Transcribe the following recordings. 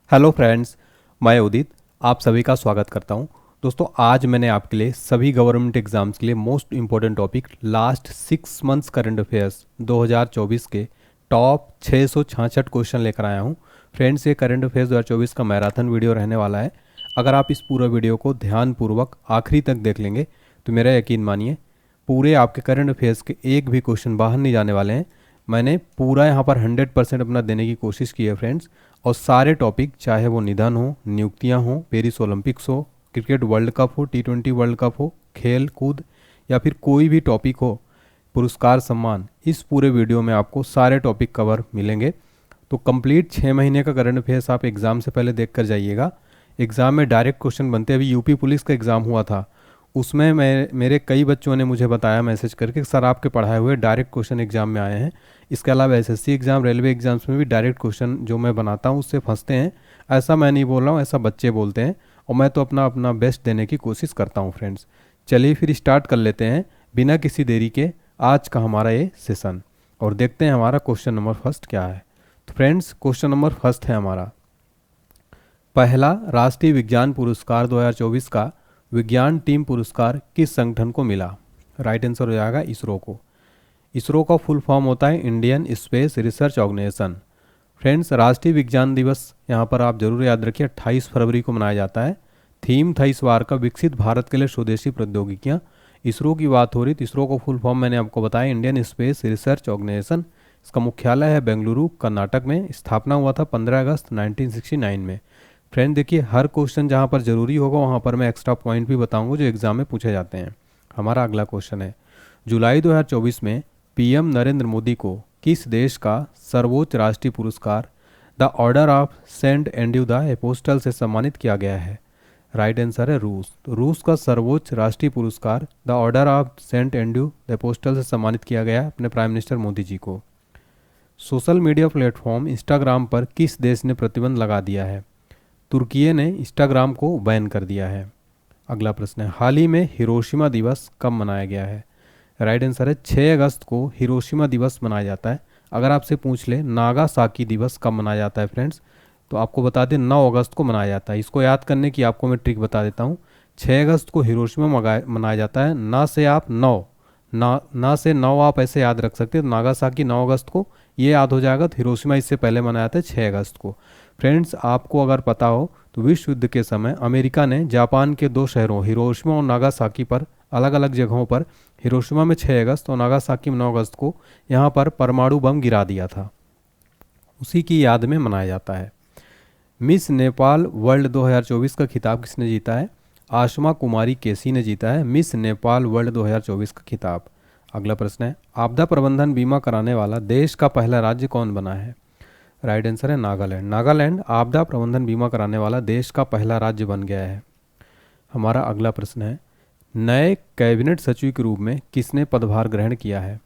Hello friends, मैं उदित आप सभी का स्वागत करता हूं। दोस्तों, आज मैंने आपके लिए सभी गवर्नमेंट एग्जाम्स के लिए most important topic last 6 months current affairs 2024 के टॉप 666 क्वेश्चन लेकर आया हूं। फ्रेंड्स, ये करंट अफेयर्स 2024 का मैराथन वीडियो रहने वाला है। अगर आप इस पूरा वीडियो को ध्यानपूर्वक आखिरी तक देख लेंगे तो मेरा यकीन मानिए पूरे आपके करंट अफेयर्स के एक भी क्वेश्चन बाहर नहीं जाने वाले हैं। मैंने पूरा यहाँ पर 100% अपना देने की कोशिश की है फ्रेंड्स। और सारे टॉपिक, चाहे वो निधन हो, नियुक्तियाँ हो, पेरिस ओलंपिक्स हो, क्रिकेट वर्ल्ड कप हो, T20 वर्ल्ड कप हो, खेल कूद या फिर कोई भी टॉपिक हो, पुरस्कार सम्मान, इस पूरे वीडियो में आपको सारे टॉपिक कवर मिलेंगे। तो कंप्लीट 6 महीने का करंट अफेयर्स आप एग्ज़ाम से पहले देख कर जाइएगा। एग्ज़ाम में डायरेक्ट क्वेश्चन बनते हैं। अभी यूपी पुलिस का एग्ज़ाम हुआ था, उसमें मेरे कई बच्चों ने मुझे बताया मैसेज करके, सर आपके पढ़ाए हुए डायरेक्ट क्वेश्चन एग्ज़ाम में आए हैं। इसके अलावा एसएससी एग्ज़ाम, रेलवे एग्ज़ाम्स में भी डायरेक्ट क्वेश्चन जो मैं बनाता हूँ उससे फंसते हैं। ऐसा मैं नहीं बोल रहा हूँ, ऐसा बच्चे बोलते हैं। और मैं तो अपना अपना बेस्ट देने की कोशिश करता हूँ फ्रेंड्स। चलिए फिर स्टार्ट कर लेते हैं बिना किसी देरी के आज का हमारा ये सेशन, और देखते हैं हमारा क्वेश्चन नंबर फर्स्ट क्या है। तो फ्रेंड्स, क्वेश्चन नंबर फर्स्ट है हमारा, पहला राष्ट्रीय विज्ञान पुरस्कार 2024 का विज्ञान टीम पुरस्कार किस संगठन को मिला? राइट आंसर हो जाएगा इसरो को। इसरो का फुल फॉर्म होता है Indian space research organisation. Friends, राष्ट्रीय विज्ञान दिवस यहाँ पर आप जरूर याद रखिए 28 फरवरी को मनाया जाता है। थीम था इस बार का विकसित भारत के लिए स्वदेशी प्रौद्योगिकियाँ। इसरो की बात हो रही तो इसरो का फुल फॉर्म मैंने आपको बताया इंडियन स्पेस रिसर्च ऑर्गेनाइजेशन। इसका मुख्यालय है बेंगलुरु कर्नाटक में। स्थापना हुआ था 15 अगस्त 1969 में। फ्रेंड देखिए, हर क्वेश्चन जहाँ पर जरूरी होगा वहाँ पर मैं एक्स्ट्रा पॉइंट भी बताऊंगा जो एग्जाम में पूछे जाते हैं। हमारा अगला क्वेश्चन है, जुलाई 2024 में पीएम नरेंद्र मोदी को किस देश का सर्वोच्च राष्ट्रीय पुरस्कार the Order of Saint Andrew the Apostle से सम्मानित किया गया है? राइट आंसर है रूस। तो रूस का सर्वोच्च राष्ट्रीय पुरस्कार the Order of Saint Andrew the Apostle से सम्मानित किया गया है अपने प्राइम मिनिस्टर मोदी जी को। सोशल मीडिया प्लेटफॉर्म इंस्टाग्राम पर किस देश ने प्रतिबंध लगा दिया है? तुर्की ने इंस्टाग्राम को बैन कर दिया है। अगला प्रश्न है, हाल ही में हिरोशिमा दिवस कब मनाया गया है? राइट आंसर है 6 अगस्त को हिरोशिमा दिवस मनाया जाता है। अगर आपसे पूछ ले नागासाकी दिवस कब मनाया जाता है फ्रेंड्स, तो आपको बता दें 9 अगस्त को मनाया जाता है। इसको याद करने की आपको मैं ट्रिक बता देता हूँ। 6 अगस्त को हिरोशिमा मनाया जाता है। ना से आप 9 ना से 9 आप ऐसे याद रख सकते हैं। तो नागासाकी 9 अगस्त को, ये याद हो जाएगा। तो हिरोशिमा इससे पहले मनाया था 6 अगस्त को। फ्रेंड्स, आपको अगर पता हो तो विश्व युद्ध के समय अमेरिका ने जापान के 2 शहरों हिरोशिमा और नागासाकी पर, अलग अलग जगहों पर, हिरोशिमा में 6 अगस्त और नागासाकी में 9 अगस्त को यहाँ पर परमाणु बम गिरा दिया था। उसी की याद में मनाया जाता है। मिस नेपाल वर्ल्ड 2024 का खिताब किसने जीता है? आशमा कुमारी केसी ने जीता है मिस नेपाल वर्ल्ड 2024 का खिताब। अगला प्रश्न है, आपदा प्रबंधन बीमा कराने वाला देश का पहला राज्य कौन बना है? राइट आंसर है नागालैंड। नागालैंड आपदा प्रबंधन बीमा कराने वाला देश का पहला राज्य बन गया है। हमारा अगला प्रश्न है, नए कैबिनेट सचिव के रूप में किसने पदभार ग्रहण किया है?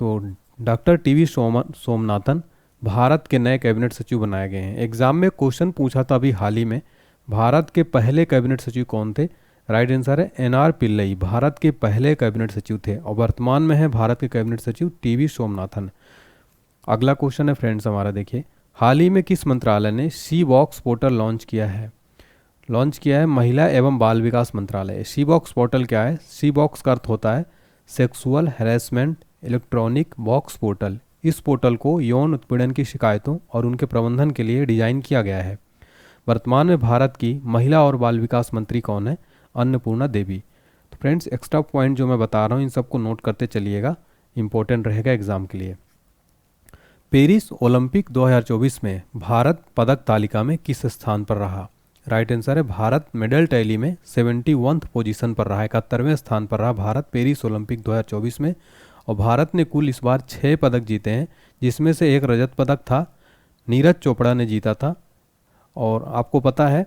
तो डॉक्टर टीवी सोमनाथन भारत के नए कैबिनेट सचिव बनाए गए हैं। एग्जाम में क्वेश्चन पूछा था अभी हाल ही में, भारत के पहले कैबिनेट सचिव कौन थे? राइट आंसर है एनआर पिल्लई भारत के पहले कैबिनेट सचिव थे, और वर्तमान में है भारत के कैबिनेट सचिव टीवी सोमनाथन। अगला क्वेश्चन है फ्रेंड्स हमारा, देखिए, हाल ही में किस मंत्रालय ने सी बॉक्स पोर्टल लॉन्च किया है? लॉन्च किया है महिला एवं बाल विकास मंत्रालय। सी बॉक्स पोर्टल क्या है? सी बॉक्स का अर्थ होता है sexual harassment electronic box portal. इस पोर्टल को यौन उत्पीड़न की शिकायतों और उनके प्रबंधन के लिए डिजाइन किया गया है। वर्तमान में भारत की महिला और बाल विकास मंत्री कौन है? अन्नपूर्णा देवी। तो फ्रेंड्स, एक्स्ट्रा पॉइंट जो मैं बता रहा हूँ इन सबको नोट करते चलिएगा, इंपॉर्टेंट रहेगा एग्जाम के लिए। पेरिस ओलंपिक 2024 में भारत पदक तालिका में किस स्थान पर रहा? राइट आंसर है भारत मेडल टैली में 71 पोजीशन पर रहा, 71वें स्थान पर रहा भारत पेरिस ओलंपिक 2024 में। और भारत ने कुल इस बार 6 पदक जीते हैं, जिसमें से एक रजत पदक था, नीरज चोपड़ा ने जीता था। और आपको पता है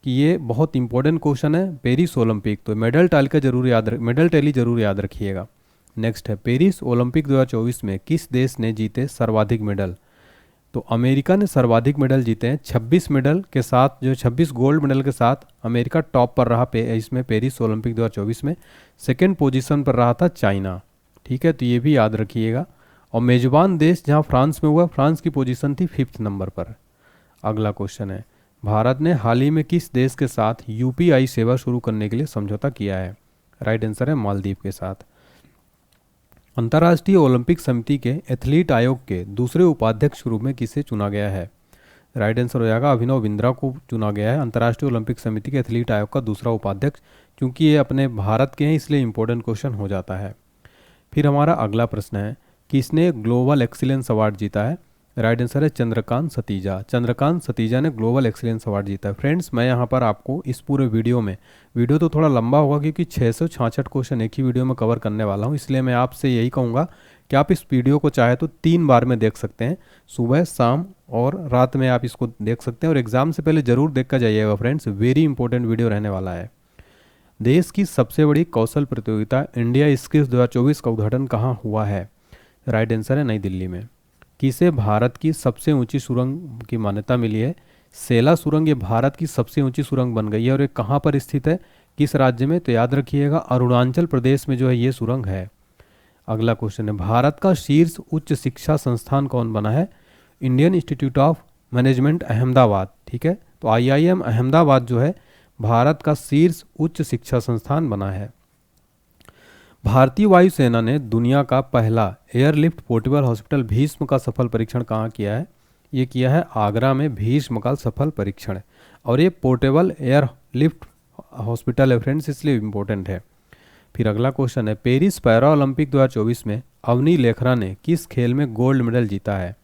कि ये बहुत इंपॉर्टेंट क्वेश्चन है पेरिस ओलंपिक, तो मेडल टैली जरूर याद रखिएगा। नेक्स्ट है, पेरिस ओलंपिक 2024 में किस देश ने जीते सर्वाधिक मेडल? तो अमेरिका ने सर्वाधिक मेडल जीते हैं 26 मेडल के साथ, जो 26 गोल्ड मेडल के साथ अमेरिका टॉप पर रहा इसमें पेरिस ओलंपिक 2024 में। सेकेंड पोजीशन पर रहा था चाइना। ठीक है, तो ये भी याद रखिएगा। और मेजबान देश जहां फ्रांस में हुआ, फ्रांस की पोजीशन थी 5th नंबर पर। अगला क्वेश्चन है, भारत ने हाल ही में किस देश के साथ यूपीआई सेवा शुरू करने के लिए समझौता किया है? राइट आंसर है मालदीव के साथ। अंतर्राष्ट्रीय ओलंपिक समिति के एथलीट आयोग के दूसरे उपाध्यक्ष के रूप में किसे चुना गया है? राइट आंसर हो जाएगा अभिनव बिंद्रा को चुना गया है अंतर्राष्ट्रीय ओलंपिक समिति के एथलीट आयोग का दूसरा उपाध्यक्ष। क्योंकि ये अपने भारत के हैं इसलिए इंपॉर्टेंट क्वेश्चन हो जाता है। फिर हमारा अगला प्रश्न है, किसने ग्लोबल एक्सीलेंस अवार्ड जीता है? राइट आंसर है चंद्रकांत सतीजा। चंद्रकांत सतीजा ने ग्लोबल एक्सीलेंस अवार्ड जीता है। फ्रेंड्स, मैं यहाँ पर आपको इस पूरे वीडियो तो थोड़ा लंबा होगा क्योंकि 666 क्वेश्चन एक ही वीडियो में कवर करने वाला हूँ, इसलिए मैं आपसे यही कहूँगा कि आप इस वीडियो को चाहे तो 3 बार में देख सकते हैं, सुबह, शाम और रात में आप इसको देख सकते हैं। और एग्जाम से पहले ज़रूर देख कर जाइएगा फ्रेंड्स, वेरी इंपॉर्टेंट वीडियो रहने वाला है। देश की सबसे बड़ी कौशल प्रतियोगिता इंडिया स्किल्स 2024 का उद्घाटन कहाँ हुआ है? राइट आंसर है नई दिल्ली में। किसे भारत की सबसे ऊंची सुरंग की मान्यता मिली है? सेला सुरंग ये भारत की सबसे ऊंची सुरंग बन गई है। और ये कहाँ पर स्थित है, किस राज्य में? तो याद रखिएगा अरुणाचल प्रदेश में जो है ये सुरंग है। अगला क्वेश्चन है, भारत का शीर्ष उच्च शिक्षा संस्थान कौन बना है? Indian institute of management Ahmedabad. ठीक है, तो IIM अहमदाबाद जो है भारत का शीर्ष उच्च शिक्षा संस्थान बना है। भारतीय वायुसेना ने दुनिया का पहला एयरलिफ्ट पोर्टेबल हॉस्पिटल भीष्म का सफल परीक्षण कहाँ किया है? ये किया है आगरा में भीष्म का सफल परीक्षण। और ये पोर्टेबल एयरलिफ्ट हॉस्पिटल है फ्रेंड्स, इसलिए इम्पोर्टेंट है। फिर अगला क्वेश्चन है, पेरिस पैरा ओलंपिक 2024 में अवनी लेखरा ने किस खेल में गोल्ड मेडल जीता है?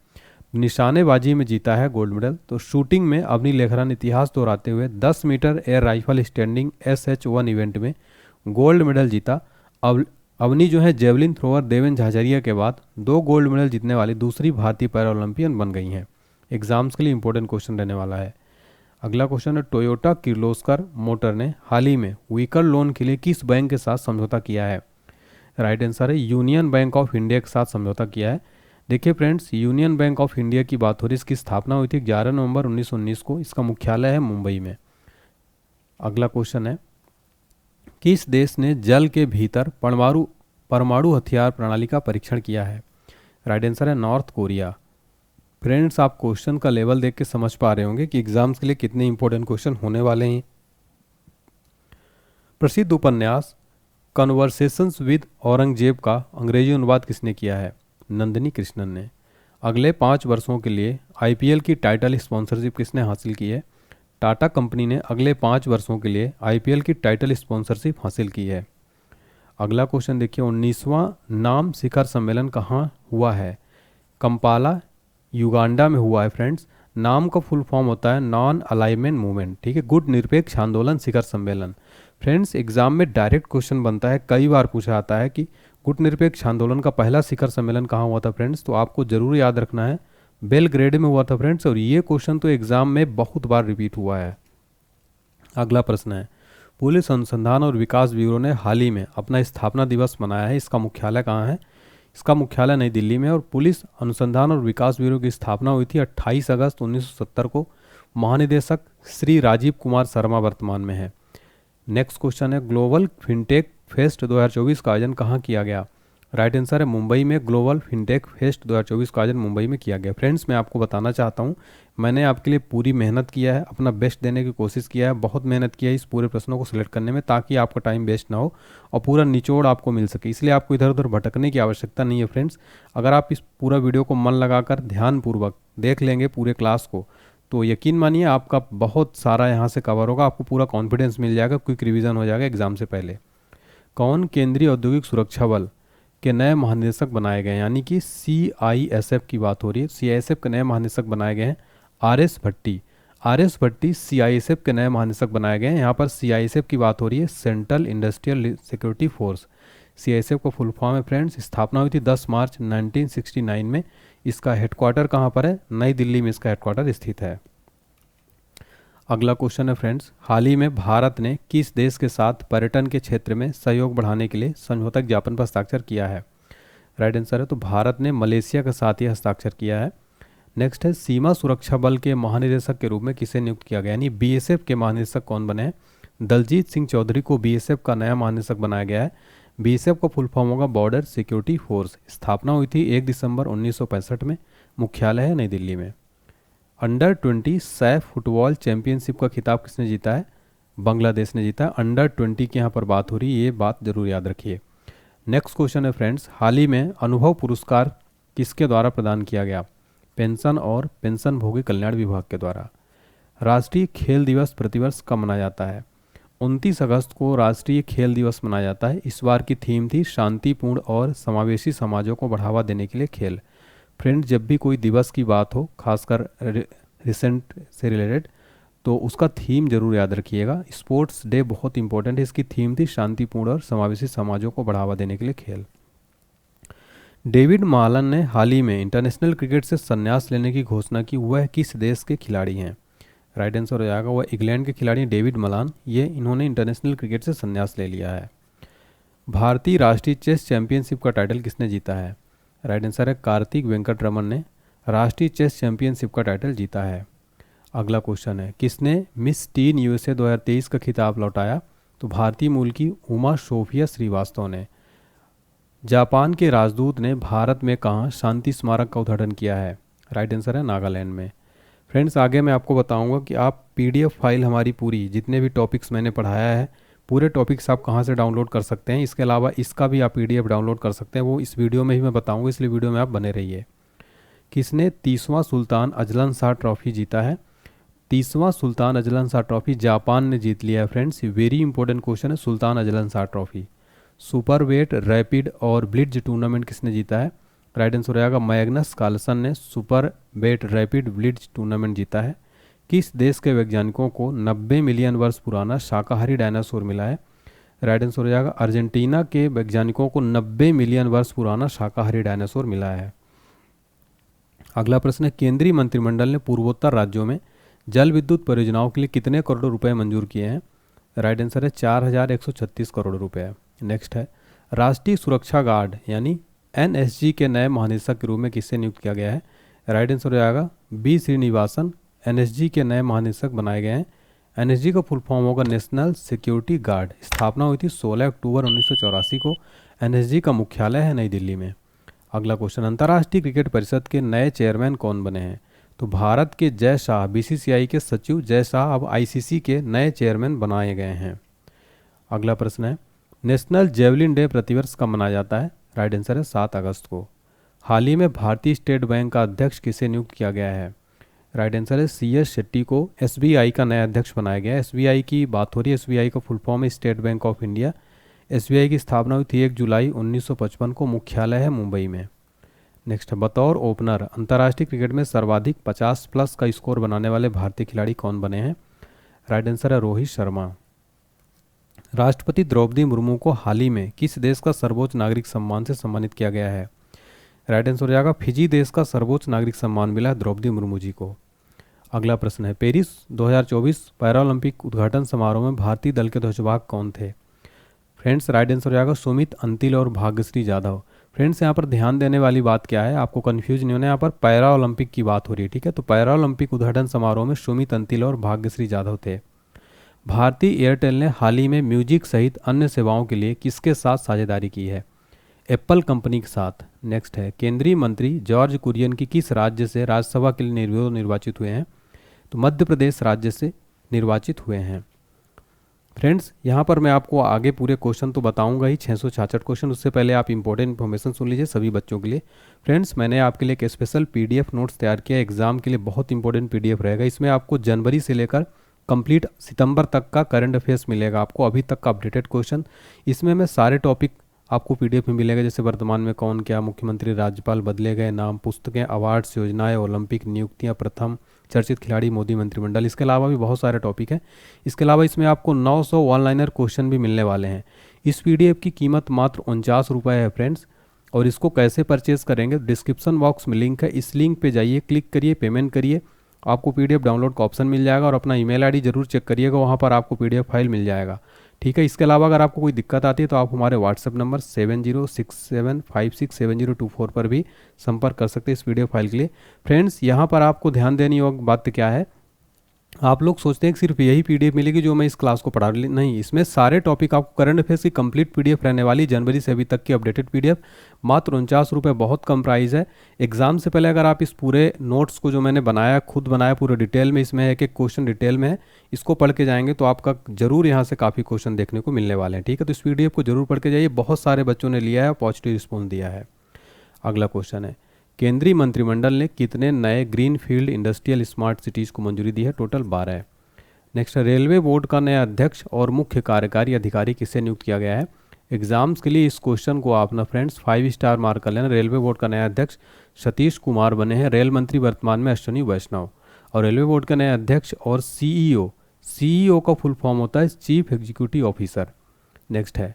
निशानेबाजी में जीता है गोल्ड मेडल। तो शूटिंग में अवनी लेखरा ने इतिहास दोहराते हुए 10 metre air rifle standing SH1 event में गोल्ड मेडल जीता। अवनी जो है जेवलिन थ्रोअर देवेन झाझरिया के बाद 2 गोल्ड मेडल जीतने वाली दूसरी भारतीय पैरा ओलंपियन बन गई हैं। एग्जाम्स के लिए इंपॉर्टेंट क्वेश्चन रहने वाला है। अगला क्वेश्चन है, टोयोटा किर्लोस्कर मोटर ने हाल ही में व्हीकल लोन के लिए किस बैंक के साथ समझौता किया है? राइट आंसर है यूनियन बैंक ऑफ इंडिया के साथ समझौता किया है। देखिए friends, union bank of India की बात हो रही है, इसकी स्थापना हुई थी 11 नवंबर 1919 को। इसका मुख्यालय है मुंबई में। अगला क्वेश्चन है, किस देश ने जल के भीतर परमाणु हथियार प्रणाली का परीक्षण किया है? राइट आंसर है नॉर्थ कोरिया। फ्रेंड्स, आप क्वेश्चन का लेवल देख के समझ पा रहे होंगे कि एग्जाम्स के लिए कितने इंपॉर्टेंट क्वेश्चन होने वाले हैं। प्रसिद्ध उपन्यास कन्वर्सेशंस विद औरंगजेब का अंग्रेजी अनुवाद किसने किया है? नंदिनी कृष्णन ने। अगले 5 वर्षों के लिए IPL की टाइटल स्पॉन्सरशिप किसने हासिल की है? टाटा कंपनी ने अगले 5 वर्षों के लिए IPL की टाइटल स्पॉन्सरशिप हासिल की है। अगला क्वेश्चन देखिए, 19वां नाम शिखर सम्मेलन कहाँ हुआ है? कंपाला युगांडा में हुआ है फ्रेंड्स। नाम का फुल फॉर्म होता है नॉन अलाइनमेंट मूवमेंट। ठीक है, गुट निरपेक्ष आंदोलन शिखर सम्मेलन। फ्रेंड्स, एग्जाम में डायरेक्ट क्वेश्चन बनता है, कई बार पूछा जाता है कि गुट निरपेक्ष आंदोलन का पहला शिखर सम्मेलन कहाँ हुआ था फ्रेंड्स? तो आपको जरूर याद रखना है बेलग्रेड में हुआ था फ्रेंड्स। और ये क्वेश्चन तो एग्जाम में बहुत बार रिपीट हुआ है। अगला प्रश्न है, पुलिस अनुसंधान और विकास ब्यूरो ने हाल ही में अपना स्थापना दिवस मनाया है, इसका मुख्यालय कहाँ है? इसका मुख्यालय नई दिल्ली में। और पुलिस अनुसंधान और विकास ब्यूरो की स्थापना हुई थी 28 अगस्त 1970 को। महानिदेशक श्री राजीव कुमार शर्मा वर्तमान में है। नेक्स्ट क्वेश्चन है, ग्लोबल फिनटेक फेस्ट 2024 का आयोजन कहाँ किया गया? राइट आंसर है मुंबई में। ग्लोबल फिनटेक फेस्ट 2024 का आयोजन मुंबई में किया गया। फ्रेंड्स, मैं आपको बताना चाहता हूँ, मैंने आपके लिए पूरी मेहनत किया है, अपना बेस्ट देने की कोशिश किया है, बहुत मेहनत किया है इस पूरे प्रश्नों को सिलेक्ट करने में, ताकि आपका टाइम वेस्ट ना हो और पूरा निचोड़ आपको मिल सके। इसलिए आपको इधर उधर भटकने की आवश्यकता नहीं है फ्रेंड्स। अगर आप इस पूरा वीडियो को मन लगाकर ध्यानपूर्वक देख लेंगे पूरे क्लास को, तो यकीन मानिए आपका बहुत सारा यहाँ से कवर होगा, आपको पूरा कॉन्फिडेंस मिल जाएगा, क्विक रिवीजन हो जाएगा एग्जाम से पहले। कौन केंद्रीय औद्योगिक सुरक्षा बल के नए महानिदेशक बनाए गए हैं? यानी कि CISF की बात हो रही है। CISF के नए महानिदेशक बनाए गए हैं RS भट्टी। RS भट्टी CISF के नए महानिदेशक बनाए गए हैं। यहाँ पर CISF की बात हो रही है, central industrial security force. CISF का फुल फॉर्म है फ्रेंड्स। स्थापना हुई थी 10 मार्च 1969 में। इसका हेडक्वार्टर कहाँ पर है? नई दिल्ली में इसका हेडक्वार्टर स्थित है। अगला क्वेश्चन है फ्रेंड्स, हाल ही में भारत ने किस देश के साथ पर्यटन के क्षेत्र में सहयोग बढ़ाने के लिए समझौता ज्ञापन पर हस्ताक्षर किया है? राइट आंसर है तो भारत ने मलेशिया के साथ ही हस्ताक्षर किया है। नेक्स्ट है, सीमा सुरक्षा बल के महानिदेशक के रूप में किसे नियुक्त किया गया? यानी BSF के महानिदेशक कौन बने हैं? दलजीत सिंह चौधरी को BSF का नया महानिदेशक बनाया गया है। BSF का फुल फॉर्म होगा बॉर्डर सिक्योरिटी फोर्स। स्थापना हुई थी 1 दिसंबर 1965 में। मुख्यालय है नई दिल्ली में। अंडर 20 सैफ फुटबॉल चैंपियनशिप का खिताब किसने जीता है? बांग्लादेश ने जीता है। अंडर 20 की यहाँ पर बात हो रही है, ये बात जरूर याद रखिए। नेक्स्ट क्वेश्चन है फ्रेंड्स, हाल ही में अनुभव पुरस्कार किसके द्वारा प्रदान किया गया? पेंशन और पेंशनभोगी कल्याण विभाग के द्वारा। राष्ट्रीय खेल दिवस प्रतिवर्ष कब मनाया जाता है? 29 अगस्त को राष्ट्रीय खेल दिवस मनाया जाता है। इस बार की थीम थी शांतिपूर्ण और समावेशी समाजों को बढ़ावा देने के लिए खेल। फ्रेंड्स, जब भी कोई दिवस की बात हो, खासकर रिसेंट से रिलेटेड, तो उसका थीम जरूर याद रखिएगा। स्पोर्ट्स डे बहुत इंपॉर्टेंट है, इसकी थीम थी शांतिपूर्ण और समावेशी समाजों को बढ़ावा देने के लिए खेल। डेविड मालन ने हाल ही में इंटरनेशनल क्रिकेट से संन्यास लेने की घोषणा की, वह किस देश के खिलाड़ी हैं? राइट आंसर हो जाएगा वह इंग्लैंड के खिलाड़ी डेविड मलान, इन्होंने इंटरनेशनल क्रिकेट से संन्यास ले लिया है। भारतीय राष्ट्रीय चेस चैंपियनशिप का टाइटल किसने जीता है? राइट आंसर है कार्तिक वेंकटरमन ने राष्ट्रीय चेस चैंपियनशिप का टाइटल जीता है। अगला क्वेश्चन है, किसने मिस टीन यूएसए 2023 का खिताब लौटाया? तो भारतीय मूल की उमा सोफिया श्रीवास्तव ने। जापान के राजदूत ने भारत में कहाँ शांति स्मारक का उद्घाटन किया है? राइट आंसर है नागालैंड में। फ्रेंड्स, आगे मैं आपको बताऊंगा कि आप पीडीएफ फाइल हमारी पूरी जितने भी टॉपिक्स मैंने पढ़ाया है, पूरे टॉपिक्स आप कहाँ से डाउनलोड कर सकते हैं। इसके अलावा इसका भी आप पीडीएफ डाउनलोड कर सकते हैं, वो इस वीडियो में ही मैं बताऊंगा, इसलिए वीडियो में आप बने रहिए। किसने 30वां सुल्तान अजलन शाह ट्रॉफी जीता है? 30वां Sultan Azlan Shah trophy Japan ने जीत लिया है। फ्रेंड्स, वेरी इंपॉर्टेंट क्वेश्चन है, Sultan Azlan Shah trophy. Superbet, rapid और ब्लिट्ज टूर्नामेंट किसने जीता है? राइट आंसर हो जाएगा मैग्नस कार्लसन ने Superbet rapid blitz tournament जीता है। किस देश के वैज्ञानिकों को 90 मिलियन वर्ष पुराना शाकाहारी डायनासोर मिला है? राइट आंसर हो जाएगा अर्जेंटीना के वैज्ञानिकों को 90 मिलियन वर्ष पुराना शाकाहारी डायनासोर मिला है। अगला प्रश्न है, केंद्रीय मंत्रिमंडल ने पूर्वोत्तर राज्यों में जल विद्युत परियोजनाओं के लिए कितने करोड़ रुपए मंजूर किए हैं? राइट आंसर है 4136 करोड़ रुपए। नेक्स्ट है, राष्ट्रीय सुरक्षा गार्ड यानी एनएसजी के नए महानिदेशक के रूप में किससे नियुक्त किया गया है? राइट आंसर हो जाएगा बी श्रीनिवासन एनएसजी के नए महानिदेशक बनाए गए हैं। एनएसजी का फुल फॉर्म होगा नेशनल सिक्योरिटी गार्ड। स्थापना हुई थी 16 अक्टूबर 1984 को। एनएसजी का मुख्यालय है नई दिल्ली में। अगला क्वेश्चन, अंतर्राष्ट्रीय क्रिकेट परिषद के नए चेयरमैन कौन बने हैं? तो भारत के जय शाह, बीसीसीआई के सचिव जय शाह अब आईसीसी के नए चेयरमैन बनाए गए हैं। अगला प्रश्न है, नेशनल जेवलिन डे प्रतिवर्ष कब मनाया जाता है? राइट आंसर है 7 अगस्त को। हाल ही में भारतीय स्टेट बैंक का अध्यक्ष किसे नियुक्त किया गया है? राइट आंसर है CS शेट्टी को एसबीआई का नया अध्यक्ष बनाया गया है। एसबीआई की बात हो रही है, एसबीआई का फुल फॉर्म है state bank of India. SBI की स्थापना हुई थी 1 जुलाई 1955 को, मुख्यालय है मुंबई में। नेक्स्ट, बतौर ओपनर अंतर्राष्ट्रीय क्रिकेट में सर्वाधिक 50+ का स्कोर बनाने वाले भारतीय खिलाड़ी कौन बने हैं? राइट आंसर है रोहित शर्मा। राष्ट्रपति द्रौपदी मुर्मू को हाल ही में किस देश का सर्वोच्च नागरिक सम्मान से सम्मानित किया गया है? राइट आंसर हो जाएगा फिजी देश का सर्वोच्च नागरिक सम्मान मिला है द्रौपदी मुर्मू जी को। अगला प्रश्न है, पेरिस 2024 पैरालंपिक उद्घाटन समारोह में भारतीय दल के ध्वजवाहक कौन थे? फ्रेंड्स, राइट आंसर हो जाएगा सुमित अंतिल और भाग्यश्री जाधव। फ्रेंड्स, यहाँ पर ध्यान देने वाली बात क्या है, आपको कंफ्यूज नहीं होना, यहाँ पर पैरा ओलंपिक की बात हो रही है, ठीक है। तो पैरा ओलंपिक उद्घाटन समारोह में सुमित अंतिल और भाग्यश्री जाधव थे। भारतीय एयरटेल ने हाल ही में म्यूजिक सहित अन्य सेवाओं के लिए किसके साथ साझेदारी की है? एप्पल कंपनी के साथ। नेक्स्ट है, केंद्रीय मंत्री जॉर्ज कुरियन की किस राज्य से राज्यसभा के लिए निर्वाचित हुए हैं? तो मध्य प्रदेश राज्य से निर्वाचित हुए हैं। फ्रेंड्स, यहाँ पर मैं आपको आगे पूरे क्वेश्चन तो बताऊंगा ही, 666 क्वेश्चन। उससे पहले आप इंपॉर्टेंट इन्फॉर्मेशन सुन लीजिए सभी बच्चों के लिए। फ्रेंड्स, मैंने आपके लिए एक स्पेशल पीडीएफ नोट्स तैयार किया, एग्जाम के लिए बहुत इंपॉर्टेंट पीडीएफ रहेगा। इसमें आपको जनवरी से लेकर कंप्लीट सितंबर तक का करंट अफेयर्स मिलेगा, आपको अभी तक का अपडेटेड क्वेश्चन। इसमें मैं सारे टॉपिक आपको पीडीएफ में मिलेगा, जैसे वर्तमान में कौन क्या मुख्यमंत्री राज्यपाल बदले गए, नाम, पुस्तकें, अवार्ड्स, योजनाएं, ओलंपिक नियुक्तियां, प्रथम चर्चित खिलाड़ी, मोदी मंत्रिमंडल। इसके अलावा भी बहुत सारे टॉपिक हैं। इसके अलावा इसमें आपको 900 वन लाइनर क्वेश्चन भी मिलने वाले हैं। इस पीडीएफ की कीमत मात्र 49 रुपये है फ्रेंड्स। और इसको कैसे परचेज करेंगे, डिस्क्रिप्शन बॉक्स में लिंक है, इस लिंक पे जाइए, क्लिक करिए, पेमेंट करिए, आपको पीडीएफ डाउनलोड का ऑप्शन मिल जाएगा। और अपना ईमेल आईडी जरूर चेक करिएगा, वहाँ पर आपको पीडीएफ फाइल मिल जाएगा, ठीक है। इसके अलावा अगर आपको कोई दिक्कत आती है तो आप हमारे व्हाट्सएप नंबर 7067567024 पर भी संपर्क कर सकते हैं इस वीडियो फाइल के लिए। फ्रेंड्स, यहाँ पर आपको ध्यान देने योग्य बात क्या है, आप लोग सोचते हैं कि सिर्फ यही पीडीएफ मिलेगी जो मैं इस क्लास को पढ़ा रही, नहीं, इसमें सारे टॉपिक आपको करंट अफेयर्स की कंप्लीट पीडीएफ रहने वाली, जनवरी से अभी तक की अपडेटेड पीडीएफ, मात्र 49 रुपये, बहुत कम प्राइस है। एग्जाम से पहले अगर आप इस पूरे नोट्स को जो मैंने बनाया, खुद बनाया, पूरे डिटेल में, इसमें एक एक क्वेश्चन डिटेल में है, इसको पढ़ के जाएंगे तो आपका जरूर यहाँ से काफ़ी क्वेश्चन देखने को मिलने वाले हैं। ठीक है, तो इस पीडीएफ को जरूर पढ़ के जाइए, बहुत सारे बच्चों ने लिया है, पॉजिटिव रिस्पॉन्स दिया है। अगला क्वेश्चन है, केंद्रीय मंत्रिमंडल ने कितने नए green field industrial smart cities को मंजूरी दी है? टोटल 12 है। नेक्स्ट, रेलवे बोर्ड का नया अध्यक्ष और मुख्य कार्यकारी अधिकारी किसे नियुक्त किया गया है? एग्जाम्स के लिए इस क्वेश्चन को आप ना फ्रेंड्स 5 स्टार मार्क कर लेना। रेलवे बोर्ड का नया अध्यक्ष सतीश कुमार बने हैं। रेल मंत्री वर्तमान में अश्विनी वैष्णव। और रेलवे बोर्ड का नया अध्यक्ष और सीईओ, सीईओ का फुल फॉर्म होता है चीफ एग्जीक्यूटिव ऑफिसर। नेक्स्ट है,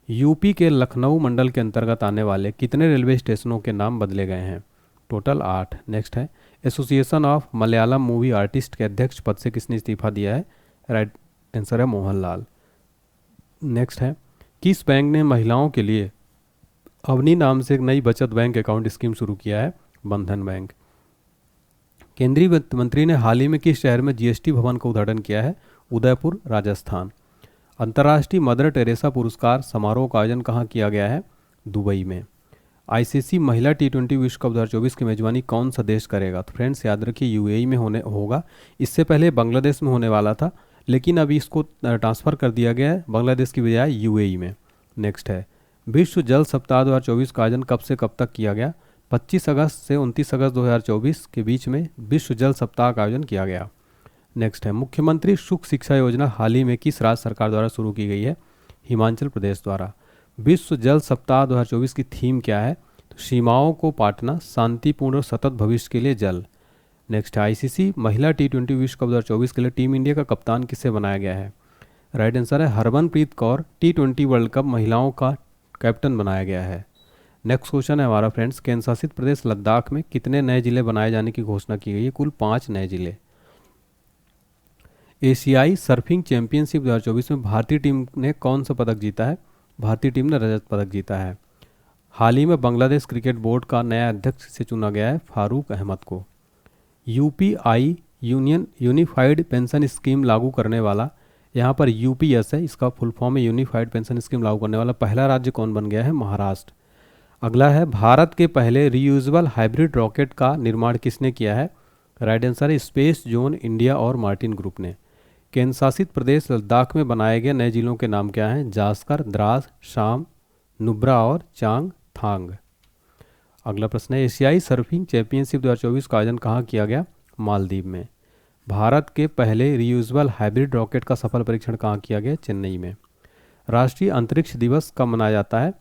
यूपी के लखनऊ मंडल के अंतर्गत आने वाले कितने रेलवे स्टेशनों के नाम बदले गए हैं? टोटल 8। नेक्स्ट है, association of Malayalam movie artist के अध्यक्ष पद से किसने इस्तीफा दिया है? राइट आंसर है मोहनलाल। नेक्स्ट है, किस बैंक ने महिलाओं के लिए अवनी नाम से एक नई बचत बैंक अकाउंट स्कीम शुरू किया है? बंधन बैंक। केंद्रीय वित्त मंत्री ने हाल ही में किस शहर में जीएसटी भवन का उद्घाटन किया है? उदयपुर, राजस्थान। अंतर्राष्ट्रीय मदर टेरेसा पुरस्कार समारोह का आयोजन कहाँ किया गया है? दुबई में। आईसीसी महिला T20 विश्व कप 2024 की मेजबानी कौन सा देश करेगा? तो फ्रेंड्स याद रखिए यूएई में होगा। इससे पहले बांग्लादेश में होने वाला था, लेकिन अभी इसको ट्रांसफ़र कर दिया गया है बांग्लादेश की बजाय यूएई में। नेक्स्ट है, विश्व जल सप्ताह 2024 का आयोजन कब से कब तक किया गया? 25 अगस्त से 29 अगस्त 2024 के बीच में विश्व जल सप्ताह का आयोजन किया गया। नेक्स्ट है, मुख्यमंत्री सुख शिक्षा योजना हाल ही में किस राज्य सरकार द्वारा शुरू की गई है? हिमाचल प्रदेश द्वारा। विश्व जल सप्ताह 2024 की थीम क्या है? तो सीमाओं को पाटना, शांतिपूर्ण और सतत भविष्य के लिए जल। नेक्स्ट, आईसीसी महिला T20 विश्व कप 2024 के लिए टीम इंडिया का कप्तान किसे बनाया गया है? राइट आंसर है Harmanpreet Kaur, T20 world cup महिलाओं का कैप्टन बनाया गया है। नेक्स्ट क्वेश्चन है हमारा फ्रेंड्स, केंद्र शासित प्रदेश लद्दाख में कितने नए जिले बनाए जाने की घोषणा की गई है? कुल 5 नए जिले। एशियाई सर्फिंग चैंपियनशिप 2024 में भारतीय टीम ने कौन सा पदक जीता है? भारतीय टीम ने रजत पदक जीता है। हाल ही में बांग्लादेश क्रिकेट बोर्ड का नया अध्यक्ष से चुना गया है फारूक अहमद को। यूपीआई यूनिफाइड पेंशन स्कीम लागू करने वाला, यहाँ पर यूपीएस है, इसका फुल फॉर्म है यूनिफाइड पेंशन स्कीम लागू करने वाला पहला राज्य कौन बन गया है? महाराष्ट्र। अगला है, भारत के पहले रीयूजेबल हाइब्रिड रॉकेट का निर्माण किसने किया है? राइट आंसर है स्पेस जोन इंडिया और मार्टिन ग्रुप ने। केंद्र शासित प्रदेश लद्दाख में बनाए गए नए जिलों के नाम क्या हैं? जास्कर, द्रास, शाम, नुब्रा और चांग थांग। अगला प्रश्न है, एशियाई सर्फिंग चैंपियनशिप 2024 का आयोजन कहाँ किया गया? मालदीव में। भारत के पहले रीयूजेबल हाइब्रिड रॉकेट का सफल परीक्षण कहाँ किया गया? चेन्नई में। राष्ट्रीय अंतरिक्ष दिवस कब मनाया जाता है?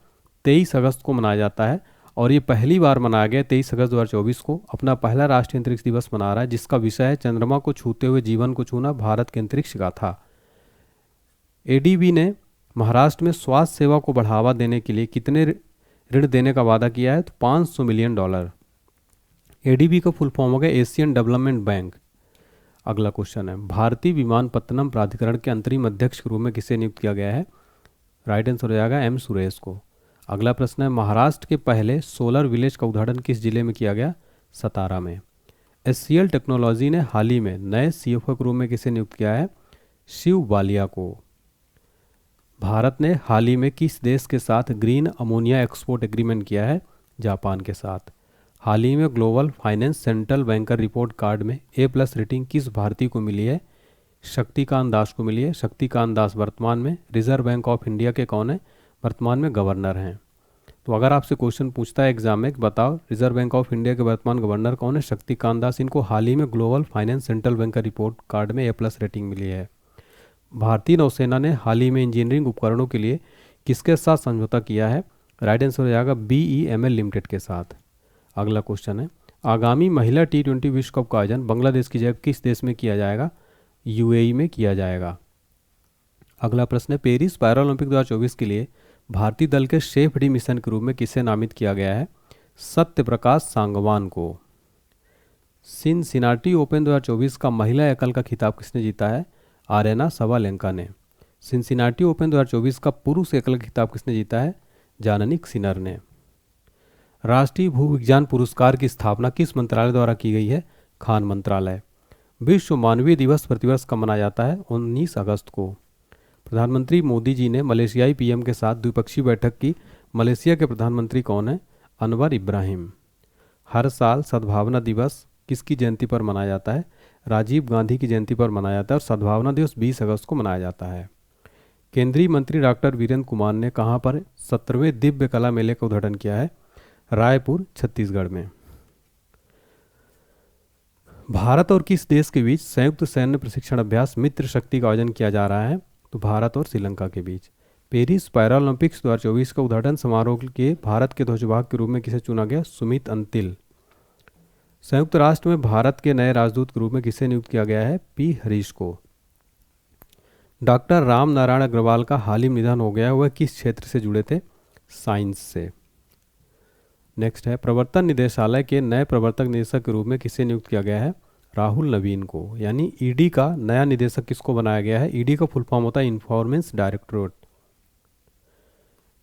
23 अगस्त को मनाया जाता है, और ये पहली बार मनाया गया 23 अगस्त 2024 को। अपना पहला राष्ट्रीय अंतरिक्ष दिवस मना रहा है, जिसका विषय है चंद्रमा को छूते हुए जीवन को छूना, भारत के अंतरिक्ष गाथा। एडीबी ने महाराष्ट्र में स्वास्थ्य सेवा को बढ़ावा देने के लिए कितने ऋण देने का वादा किया है? तो $500 मिलियन। एडीबी का फुल फॉर्म हो गया एशियन डेवलपमेंट बैंक। अगला क्वेश्चन है, भारतीय विमानपत्तनम प्राधिकरण के अंतरिम अध्यक्ष के रूप में किसे नियुक्त किया गया है? राइट आंसर हो जाएगा एम सुरेश को। अगला प्रश्न है, महाराष्ट्र के पहले सोलर विलेज का उद्घाटन किस जिले में किया गया? सतारा में। एचसीएल टेक्नोलॉजी ने हाल ही में नए सीएफओ के रूप में किसे नियुक्त किया है? शिव बालिया को। भारत ने हाल ही में किस देश के साथ ग्रीन अमोनिया एक्सपोर्ट एग्रीमेंट किया है? जापान के साथ। हाल ही में global finance central banker report card में A+ रेटिंग किस भारतीय को मिली है? शक्तिकांत दास को मिली है। शक्तिकांत दास वर्तमान में रिजर्व बैंक ऑफ इंडिया के कौन है? वर्तमान में गवर्नर हैं। तो अगर आपसे क्वेश्चन पूछता है एग्जाम में, बताओ रिजर्व बैंक ऑफ इंडिया के वर्तमान गवर्नर कौन है? शक्तिकांत दास। इनको हाल ही में global finance central banker report card में A+ रेटिंग मिली है। भारतीय नौसेना ने हाल ही में इंजीनियरिंग उपकरणों के लिए किसके साथ समझौता किया है? राइट आंसर हो जाएगा BEML लिमिटेड के साथ। अगला क्वेश्चन है, आगामी महिला T20 विश्व कप का आयोजन बांग्लादेश की जगह किस देश में किया जाएगा? यूएई में किया जाएगा। अगला प्रश्न है, पेरिस पैरालंपिक 2024 के लिए भारतीय दल के शेफ डी मिशन के रूप में किसे नामित किया गया है? सत्य प्रकाश सांगवान को। सिनसिनाटी ओपन 2024 का महिला एकल का खिताब किसने जीता है? आरेना सवालेंका ने। सिनसिनाटी ओपन 2024 का पुरुष एकल का खिताब किसने जीता है? जाननिक सिनर ने। राष्ट्रीय भूविज्ञान पुरस्कार की स्थापना किस मंत्रालय द्वारा की गई है? खान मंत्रालय। विश्व मानवीय दिवस प्रतिवर्ष कब मनाया जाता है? 19 अगस्त को। प्रधानमंत्री मोदी जी ने मलेशियाई पीएम के साथ द्विपक्षीय बैठक की। मलेशिया के प्रधानमंत्री कौन है? अनवर इब्राहिम। हर साल सद्भावना दिवस किसकी जयंती पर मनाया जाता है? राजीव गांधी की जयंती पर मनाया जाता है और सद्भावना दिवस 20 अगस्त को मनाया जाता है। केंद्रीय मंत्री डॉक्टर वीरेंद्र कुमार ने कहाँ पर 17वें दिव्य कला मेले का उद्घाटन किया है? रायपुर, छत्तीसगढ़ में। भारत और किस देश के बीच संयुक्त सैन्य प्रशिक्षण अभ्यास मित्र शक्ति का आयोजन किया जा रहा है? तो भारत और श्रीलंका के बीच। पेरिस पैरालंपिक्स 2024 का उद्घाटन समारोह के भारत के ध्वजवाहक के रूप में किसे चुना गया? सुमित अंतिल। संयुक्त राष्ट्र में भारत के नए राजदूत के रूप में किसे नियुक्त किया गया है? पी हरीश को। डॉक्टर राम नारायण अग्रवाल का हाल ही में निधन हो गया है, वह किस क्षेत्र से जुड़े थे? साइंस से। नेक्स्ट है, प्रवर्तन निदेशालय के नए प्रवर्तक निदेशक के रूप में किसे नियुक्त किया गया है? राहुल नवीन को। यानी ईडी का नया निदेशक किसको बनाया गया है? ईडी का फुल फॉर्म होता है इन्फॉर्मेंस डायरेक्टोरेट।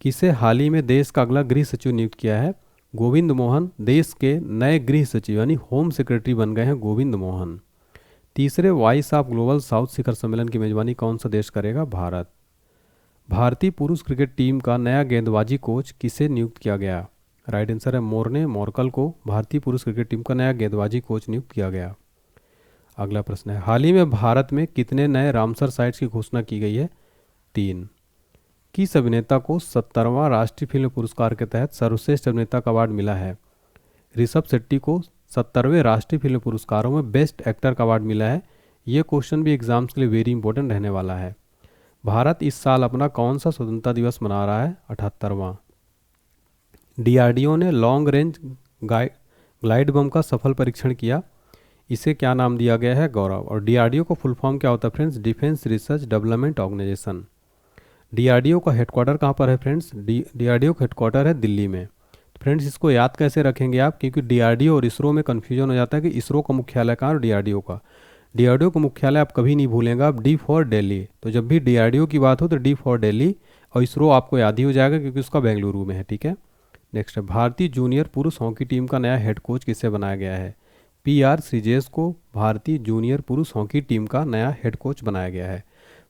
किसे हाल ही में देश का अगला गृह सचिव नियुक्त किया है? गोविंद मोहन देश के नए गृह सचिव यानी होम सेक्रेटरी बन गए हैं गोविंद मोहन। तीसरे वॉइस ऑफ ग्लोबल साउथ शिखर सम्मेलन की मेजबानी कौन सा देश करेगा? भारत। भारतीय पुरुष क्रिकेट टीम का नया गेंदबाजी कोच किसे नियुक्त किया गया? राइट आंसर है मोर्ने मोरकल को भारतीय पुरुष क्रिकेट टीम का नया गेंदबाजी कोच नियुक्त किया गया। अगला प्रश्न है, हाल ही में भारत में कितने नए रामसर साइट्स की घोषणा की गई है? 3। किस अभिनेता को 70वां राष्ट्रीय फिल्म पुरस्कार के तहत सर्वश्रेष्ठ अभिनेता का अवार्ड मिला है? ऋषभ शेट्टी को 70वें राष्ट्रीय फिल्म पुरस्कारों में बेस्ट एक्टर का अवार्ड मिला है। ये क्वेश्चन भी एग्जाम्स के लिए वेरी इंपॉर्टेंट रहने वाला है। भारत इस साल अपना कौन सा स्वतंत्रता दिवस मना रहा है? 78वां। डीआरडीओ ने लॉन्ग रेंज ग्लाइड बम का सफल परीक्षण किया, इसे क्या नाम दिया गया है? गौरव। और डीआरडीओ का फुल फॉर्म क्या होता है friends? Defence research development organisation. DRDO का हेडक्वार्टर कहाँ पर है फ्रेंड्स? डीआरडीओ का हेडक्वार्टर है दिल्ली में। फ्रेंड्स इसको याद कैसे रखेंगे आप, क्योंकि डीआरडीओ और इसरो में कन्फ्यूजन हो जाता है कि इसरो का मुख्यालय कहाँ और डीआरडीओ का। डीआरडीओ का मुख्यालय आप कभी नहीं भूलेंगे, आप डी फॉर दिल्ली। तो जब भी डीआरडीओ की बात हो तो डी फॉर दिल्ली, और इसरो आपको याद ही हो जाएगा क्योंकि उसका बेंगलुरु में है। ठीक है। नेक्स्ट है, भारतीय जूनियर पुरुष हॉकी टीम का नया हेड कोच किसे बनाया गया है? पीआर श्रीजेश को भारतीय जूनियर पुरुष हॉकी टीम का नया हेड कोच बनाया गया है।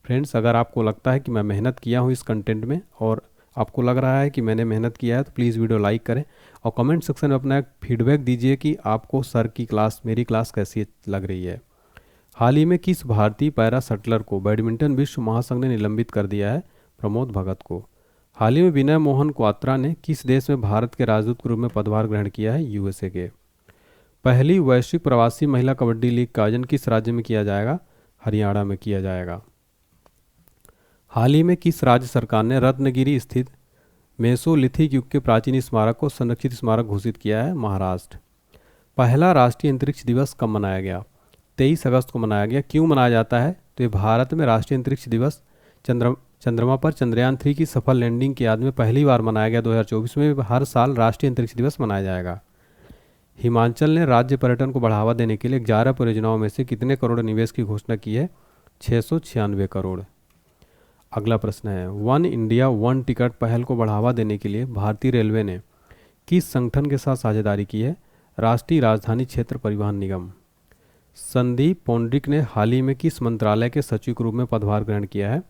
फ्रेंड्स अगर आपको लगता है कि मैं मेहनत किया हूँ इस कंटेंट में और आपको लग रहा है कि मैंने मेहनत किया है तो प्लीज़ वीडियो लाइक करें और कमेंट सेक्शन में अपना एक फीडबैक दीजिए कि आपको सर की क्लास, मेरी क्लास कैसी लग रही है। हाल ही में किस भारतीय पैरा शटलर को बैडमिंटन विश्व महासंघ ने निलंबित कर दिया है? प्रमोद भगत को। हाल ही में विनय मोहन क्वात्रा ने किस देश में भारत के राजदूत के रूप में पदभार ग्रहण किया है? यूएसए के। पहली वैश्विक प्रवासी महिला कबड्डी लीग का आयोजन किस राज्य में किया जाएगा? हरियाणा में किया जाएगा। हाल ही में किस राज्य सरकार ने रत्नगिरी स्थित मेसोलिथिक युग के प्राचीन स्मारक को संरक्षित स्मारक घोषित किया है? महाराष्ट्र। पहला राष्ट्रीय अंतरिक्ष दिवस कब मनाया गया? 23 अगस्त को मनाया गया। क्यों मनाया जाता है? तो ये भारत में राष्ट्रीय अंतरिक्ष दिवस चंद्रमा पर चंद्रयान 3 की सफल लैंडिंग की याद में पहली बार मनाया गया। 2024 में हर साल राष्ट्रीय अंतरिक्ष दिवस मनाया जाएगा। हिमाचल ने राज्य पर्यटन को बढ़ावा देने के लिए 11 परियोजनाओं में से कितने करोड़ निवेश की घोषणा की है? 696 करोड़। अगला प्रश्न है, वन इंडिया वन टिकट पहल को बढ़ावा देने के लिए भारतीय रेलवे ने किस संगठन के साथ साझेदारी की है? राष्ट्रीय राजधानी क्षेत्र परिवहन निगम। संदीप पौंड्रिक ने हाल ही में किस मंत्रालय के सचिव के रूप में पदभार ग्रहण किया है?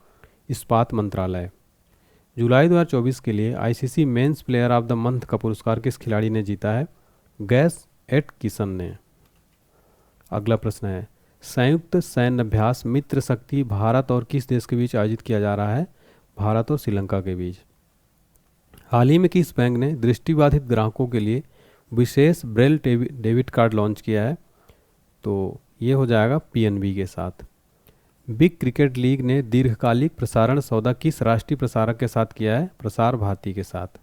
इस्पात मंत्रालय। जुलाई 2024 के लिए ICC men's player of the month का पुरस्कार किस खिलाड़ी ने जीता है? गैस एट किशन ने। अगला प्रश्न है, संयुक्त सैन्य अभ्यास मित्र शक्ति भारत और किस देश के बीच आयोजित किया जा रहा है? भारत और श्रीलंका के बीच। हाल ही में किस बैंक ने दृष्टिबाधित ग्राहकों के लिए विशेष ब्रेल डेबिट कार्ड लॉन्च किया है? तो ये हो जाएगा पीएनबी के साथ। बिग क्रिकेट लीग ने दीर्घकालिक प्रसारण सौदा किस राष्ट्रीय प्रसारक के साथ किया है? प्रसार भारती के साथ।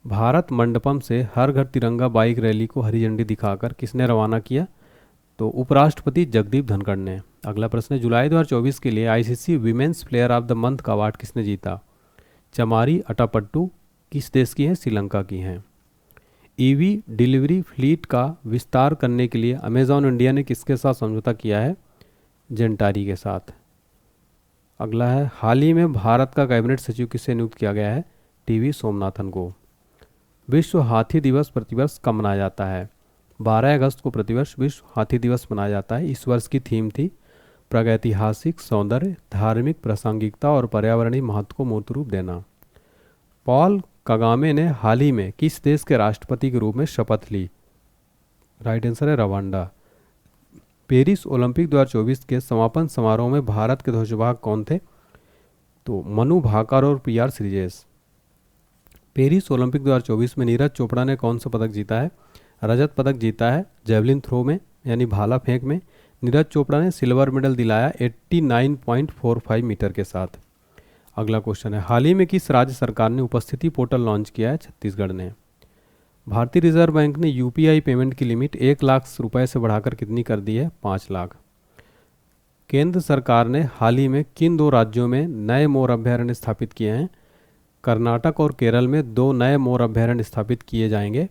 भारत मंडपम से हर घर तिरंगा बाइक रैली को हरी झंडी दिखाकर किसने रवाना किया? तो उपराष्ट्रपति जगदीप धनखड़ ने। अगला प्रश्न है, जुलाई 2024 के लिए ICC women's player of the month का अवार्ड किसने जीता? चमारी अटापट्टू किस देश की हैं? श्रीलंका की हैं। ईवी डिलीवरी फ्लीट का विस्तार करने के लिए अमेजॉन इंडिया ने किसके साथ समझौता किया है? जेंटारी के साथ। अगला है, हाल ही में भारत का कैबिनेट सचिव किसे नियुक्त किया गया है? टीवी सोमनाथन को। विश्व हाथी दिवस प्रतिवर्ष कब मनाया जाता है? 12 अगस्त को प्रतिवर्ष विश्व हाथी दिवस मनाया जाता है। इस वर्ष की थीम थी प्रागैतिहासिक सौंदर्य, धार्मिक प्रासंगिकता और पर्यावरणीय महत्व को मूर्त रूप देना। पॉल कगामे ने हाल ही में किस देश के राष्ट्रपति के रूप में शपथ ली? राइट आंसर है रवांडा। पेरिस ओलंपिक 2024 के समापन समारोह में भारत के ध्वजवाहक कौन थे? तो मनु भाकर और पीआर श्रीजेश। पेरिस ओलंपिक 2024 में नीरज चोपड़ा ने कौन सा पदक जीता है? रजत पदक जीता है जेवलिन थ्रो में यानी भाला फेंक में। नीरज चोपड़ा ने सिल्वर मेडल दिलाया 89.45 मीटर के साथ। अगला क्वेश्चन है, हाल ही में किस राज्य सरकार ने उपस्थिति पोर्टल लॉन्च किया है? छत्तीसगढ़ ने। भारतीय रिजर्व बैंक ने यूपीआई पेमेंट की लिमिट 1 लाख रुपए से बढ़ाकर कितनी कर दी है? 5 लाख। केंद्र सरकार ने हाल ही में किन 2 राज्यों में नए मोर अभ्यारण्य स्थापित किए हैं? कर्नाटक और केरल में 2 नए मोर अभ्यारण्य स्थापित किए जाएंगे।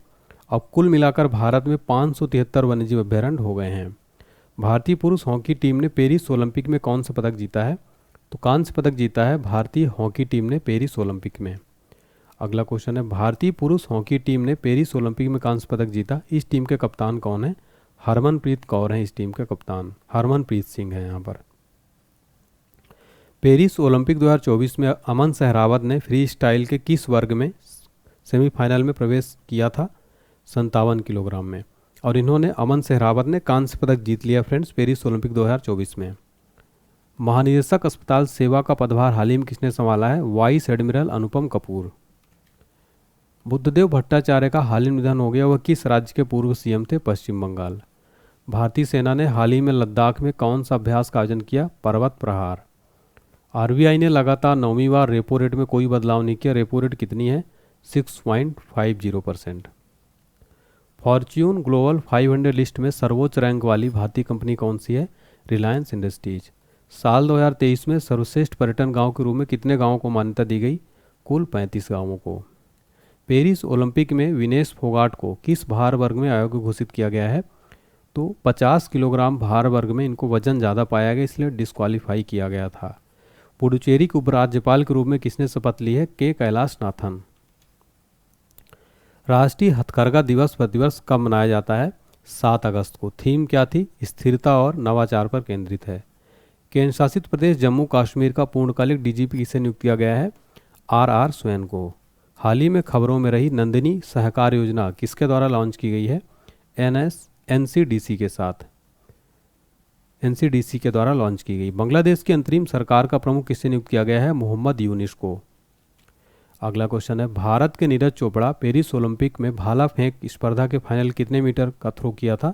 अब कुल मिलाकर भारत में 573 वन्यजीव अभ्यारण्य हो गए हैं। भारतीय पुरुष हॉकी टीम ने पेरिस ओलंपिक में कौन सा पदक जीता है? तो कांस्य पदक जीता है भारतीय हॉकी टीम ने पेरिस ओलंपिक में। अगला क्वेश्चन है, भारतीय पुरुष हॉकी टीम ने पेरिस ओलंपिक में कांस्य पदक जीता। इस टीम के कप्तान कौन है? हरमनप्रीत कौर हैं इस टीम के कप्तान। हरमनप्रीत सिंह हैं यहाँ पर। पेरिस ओलंपिक 2024 में अमन सहरावत ने फ्री स्टाइल के किस वर्ग में सेमीफाइनल में प्रवेश किया था? 57 किलोग्राम में। और इन्होंने अमन सहरावत ने कांस्य पदक जीत लिया फ्रेंड्स पेरिस ओलंपिक 2024 में। महानिदेशक अस्पताल सेवा का पदभार हाल ही में किसने संभाला है? वाइस एडमिरल अनुपम कपूर। बुद्धदेव भट्टाचार्य का हाल ही में निधन हो गया। वह किस राज्य के पूर्व सीएम थे? पश्चिम बंगाल। भारतीय सेना ने हाल ही में लद्दाख में कौन सा अभ्यास का आयोजन किया? पर्वत प्रहार। आरबीआई ने लगातार 9वीं बार रेपो रेट में कोई बदलाव नहीं किया। रेपो रेट कितनी है? 6.50%। फॉर्च्यून ग्लोबल 500 लिस्ट में सर्वोच्च रैंक वाली भारतीय कंपनी कौन सी है? रिलायंस इंडस्ट्रीज। साल 2023 में सर्वश्रेष्ठ पर्यटन गांव के रूप में कितने गांवों को मान्यता दी गई? कुल 35 गांवों को। पेरिस ओलंपिक में विनेश फोगाट को किस भार वर्ग में अयोग्य घोषित किया गया है? तो 50 किलोग्राम भार वर्ग में इनको वजन ज़्यादा पाया गया, इसलिए डिस्क्वालीफाई किया गया था। पुडुचेरी के उपराज्यपाल के रूप में किसने शपथ ली है? के कैलाश नाथन। राष्ट्रीय हथकरघा दिवस प्रतिवर्ष कब मनाया जाता है? 7 अगस्त को। थीम क्या थी? स्थिरता और नवाचार पर केंद्रित है। केंद्र शासित प्रदेश जम्मू कश्मीर का पूर्णकालिक डीजीपी किसे नियुक्त किया गया है? आर स्वैन को। हाल ही में खबरों में रही नंदिनी सहकार योजना किसके द्वारा लॉन्च की गई है? एनसीडीसी के साथ। एनसीडीसी के द्वारा लॉन्च की गई। बांग्लादेश की अंतरिम सरकार का प्रमुख किसे नियुक्त किया गया है? मोहम्मद यूनिस को। अगला क्वेश्चन है, भारत के नीरज चोपड़ा पेरिस ओलंपिक में भाला फेंक स्पर्धा के फाइनल कितने मीटर का थ्रो किया था?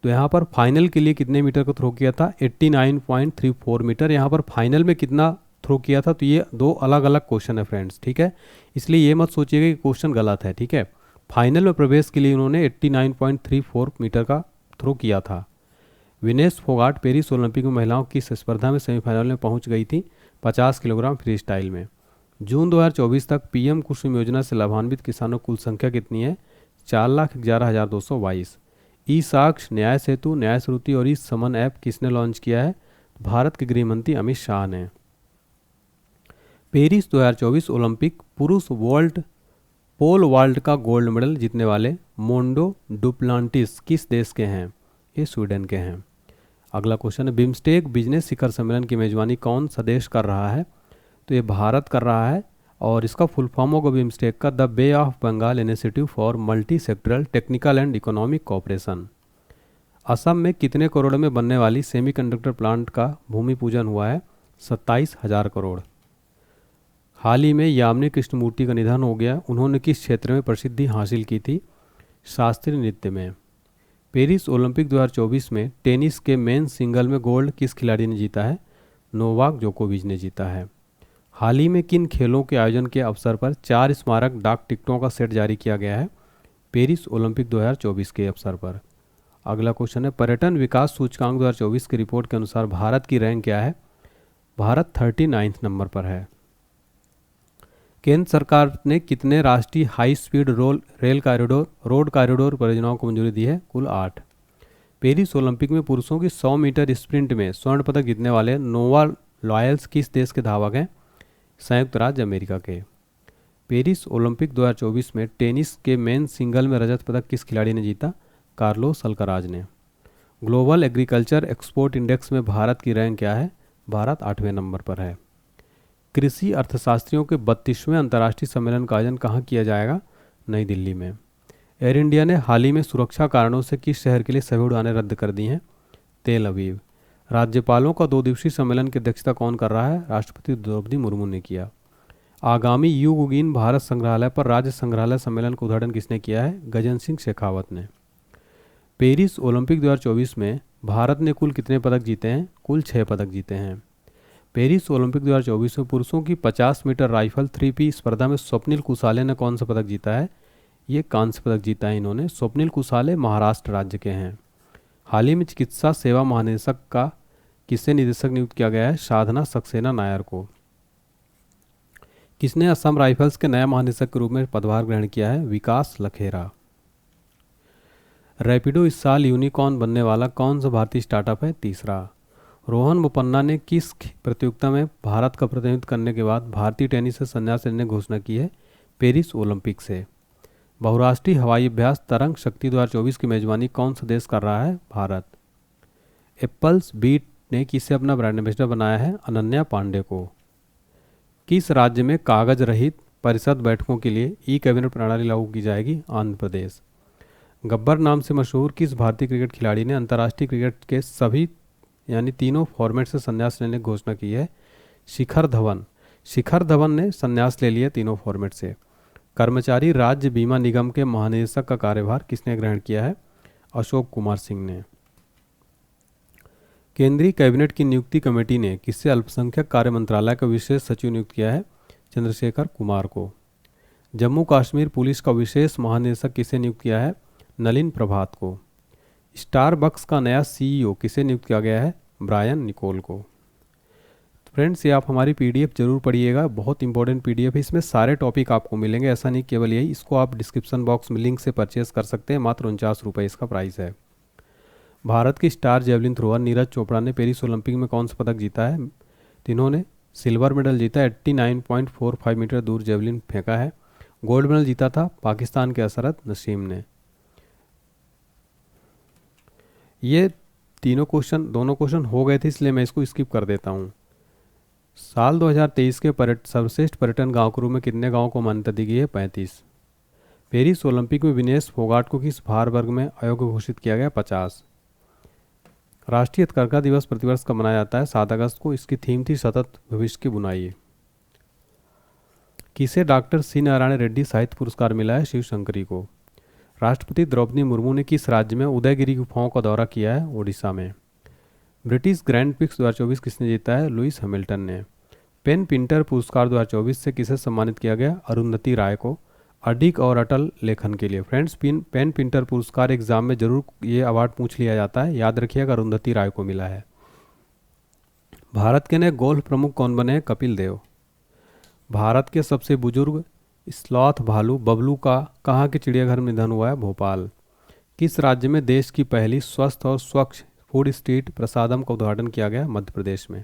तो यहाँ पर फाइनल के लिए कितने मीटर का थ्रो किया था? 89.34 मीटर। यहाँ पर फाइनल में कितना थ्रो किया था? तो ये 2 अलग अलग क्वेश्चन है फ्रेंड्स, ठीक है। इसलिए ये मत सोचिएगा कि क्वेश्चन गलत है, ठीक है। फाइनल में प्रवेश के लिए उन्होंने 89.34 मीटर का थ्रो किया था। विनेश फोगाट पेरिस ओलंपिक में महिलाओं की इस स्पर्धा में सेमीफाइनल में पहुंच गई थी 50 किलोग्राम फ्री स्टाइल में। जून 2024 तक पीएम कुसुम योजना से लाभान्वित किसानों की कुल संख्या कितनी है? 4,11,222। ई साक्ष्य, न्याय सेतु, न्याय श्रुति और ई समन ऐप किसने लॉन्च किया है? भारत के गृह मंत्री अमित शाह ने। पेरिस 2024 ओलंपिक पुरुष पोल वॉल्ट का गोल्ड मेडल जीतने वाले मोंडो डुप्लांटिस किस देश के हैं? ये स्वीडन के हैं। अगला क्वेश्चन है, बिम्स्टेक बिजनेस शिखर सम्मेलन की मेजबानी कौन सा देश कर रहा है? तो ये भारत कर रहा है और इसका फुल फॉर्म होगा बिम्स्टेक का the Bay of Bengal initiative for multi sectoral technical and economic Cooperation. Assam में कितने करोड़ में बनने वाली सेमीकंडक्टर प्लांट का भूमि पूजन हुआ है? 27,000 करोड़। हाल ही में यामिनी कृष्णमूर्ति का निधन हो गया। उन्होंने किस क्षेत्र में प्रसिद्धि हासिल की थी? शास्त्रीय नृत्य में। पेरिस ओलंपिक 2024 में टेनिस के मेन सिंगल में गोल्ड किस खिलाड़ी ने जीता है? नोवाक जोकोविच ने जीता है। हाल ही में किन खेलों के आयोजन के अवसर पर 4 स्मारक डाक टिकटों का सेट जारी किया गया है? पेरिस ओलंपिक 2024 के अवसर पर। अगला क्वेश्चन है, पर्यटन विकास सूचकांक 2024 की रिपोर्ट के अनुसार भारत की रैंक क्या है? भारत 39 नंबर पर है। केंद्र सरकार ने कितने राष्ट्रीय हाई स्पीड रोड कॉरिडोर परियोजनाओं को मंजूरी दी है? कुल 8। पेरिस ओलंपिक में पुरुषों की 100 मीटर स्प्रिंट में स्वर्ण पदक जीतने वाले नोवा लॉयल्स किस देश के धावक हैं? संयुक्त राज्य अमेरिका के। पेरिस ओलंपिक 2024 में टेनिस के मेन सिंगल में रजत पदक किस खिलाड़ी ने जीता? कार्लोस अल्कराज ने। ग्लोबल एग्रीकल्चर एक्सपोर्ट इंडेक्स में भारत की रैंक क्या है? भारत 8वें नंबर पर है। कृषि अर्थशास्त्रियों के 32वें अंतर्राष्ट्रीय सम्मेलन का आयोजन कहाँ किया जाएगा? नई दिल्ली में। एयर इंडिया ने हाल ही में सुरक्षा कारणों से किस शहर के लिए सभी उड़ानें रद्द कर दी हैं? तेल अवीव। राज्यपालों का 2 दिवसीय सम्मेलन की अध्यक्षता कौन कर रहा है? राष्ट्रपति द्रौपदी मुर्मू ने किया। आगामी युगुगीन भारत संग्रहालय पर राज्य संग्रहालय सम्मेलन का उद्घाटन किसने किया है? गजन सिंह शेखावत ने। पेरिस ओलंपिक 2024 में भारत ने कुल कितने पदक जीते हैं? कुल 6 पदक जीते हैं। पेरिस ओलंपिक 2024 में पुरुषों की 50 मीटर राइफल 3P स्पर्धा में स्वप्निल कुसाले ने कौन सा पदक जीता है? ये कांस्य पदक जीता है इन्होंने। स्वप्निल कुसाले महाराष्ट्र राज्य के हैं। हाल ही में चिकित्सा सेवा महानिदेशक का किससे निदेशक नियुक्त किया गया है? साधना सक्सेना नायर को। किसने असम राइफल्स के नया महानिदेशक के रूप में पदभार ग्रहण किया है? विकास लखेरा। रैपिडो इस साल यूनिकॉर्न बनने वाला कौन सा भारतीय स्टार्टअप है? तीसरा। रोहन बोपन्ना ने किस प्रतियोगिता में भारत का प्रतिनिधित्व करने के बाद भारतीय टेनिस से संन्यास लेने की घोषणा की है? पेरिस ओलंपिक से। बहुराष्ट्रीय हवाई अभ्यास तरंग शक्ति 2024 की मेजबानी कौन सा देश कर रहा है? भारत। एप्पल्स बीट ने किसे अपना ब्रांड एम्बेसडर बनाया है? अनन्या पांडे को। किस राज्य में कागज रहित परिषद बैठकों के लिए ई कैबिनेट प्रणाली लागू की जाएगी? आंध्र प्रदेश। गब्बर नाम से मशहूर किस भारतीय क्रिकेट खिलाड़ी ने अंतर्राष्ट्रीय क्रिकेट के सभी यानी तीनों फॉर्मेट से संन्यास लेने की घोषणा की है? शिखर धवन। शिखर धवन ने संन्यास ले लिया तीनों फॉर्मेट से। कर्मचारी राज्य बीमा निगम के महानिदेशक का कार्यभार किसने ग्रहण किया है? अशोक कुमार सिंह ने। केंद्रीय कैबिनेट की नियुक्ति कमेटी ने किससे अल्पसंख्यक कार्य मंत्रालय का विशेष सचिव नियुक्त किया है? चंद्रशेखर कुमार को। जम्मू कश्मीर पुलिस का विशेष महानिदेशक किसे नियुक्त किया है? नलिन प्रभात को। स्टारबक्स का नया CEO किसे नियुक्त किया गया है? ब्रायन निकोल को। फ्रेंड्स, ये आप हमारी PDF जरूर पढ़िएगा, बहुत इंपॉर्टेंट PDF है। इसमें सारे टॉपिक आपको मिलेंगे, ऐसा नहीं केवल यही। इसको आप डिस्क्रिप्शन बॉक्स में लिंक से परचेज कर सकते हैं। मात्र 49 रुपये इसका प्राइस है। भारत की star javelin thrower Neeraj Chopra ने पेरिस ओलंपिक में कौन सा पदक जीता है? इन्होंने सिल्वर मेडल जीता। 89.45 मीटर दूर जेवलिन फेंका है। गोल्ड मेडल जीता था पाकिस्तान के असरत नसीम ने। ये दोनों क्वेश्चन हो गए थे, इसलिए मैं इसको स्किप कर देता हूँ। साल 2023 के सर्वश्रेष्ठ पर्यटन गांव के रूप में कितने गांवों को मान्यता दी गई है? 35। पेरिस ओलंपिक में विनेश फोगाट को किस भार वर्ग में अयोग्य घोषित किया गया? 50। राष्ट्रीय हथकरघा दिवस प्रतिवर्ष कब मनाया जाता है? 7 अगस्त को। इसकी थीम थी सतत भविष्य की बुनाई। किसे डॉक्टर सी नारायण रेड्डी साहित्य पुरस्कार मिला है? शिव शंकरी को। राष्ट्रपति द्रौपदी मुर्मू ने किस राज्य में उदयगिरी गुफाओं का दौरा किया है? ओडिशा में। ब्रिटिश ग्रैंड प्रिक्स 2024 किसने जीता है? लुइस हैमिल्टन ने। पेन पिंटर पुरस्कार 2024 से किसे सम्मानित किया गया? अरुंधति राय को। अडिग और अटल लेखन के लिए। फ्रेंड्स, पेन पिंटर पुरस्कार एग्जाम में जरूर ये अवार्ड पूछ लिया जाता है, याद रखिएगा। अरुंधति राय को मिला है। भारत के नए गोल्फ प्रमुख कौन बने हैं? कपिल देव। भारत के सबसे बुजुर्ग स्लॉथ भालू बबलू का कहाँ के चिड़ियाघर में निधन हुआ है? भोपाल। किस राज्य में देश की पहली स्वस्थ और स्वच्छ फूड स्ट्रीट प्रसादम का उद्घाटन किया गया? मध्य प्रदेश में।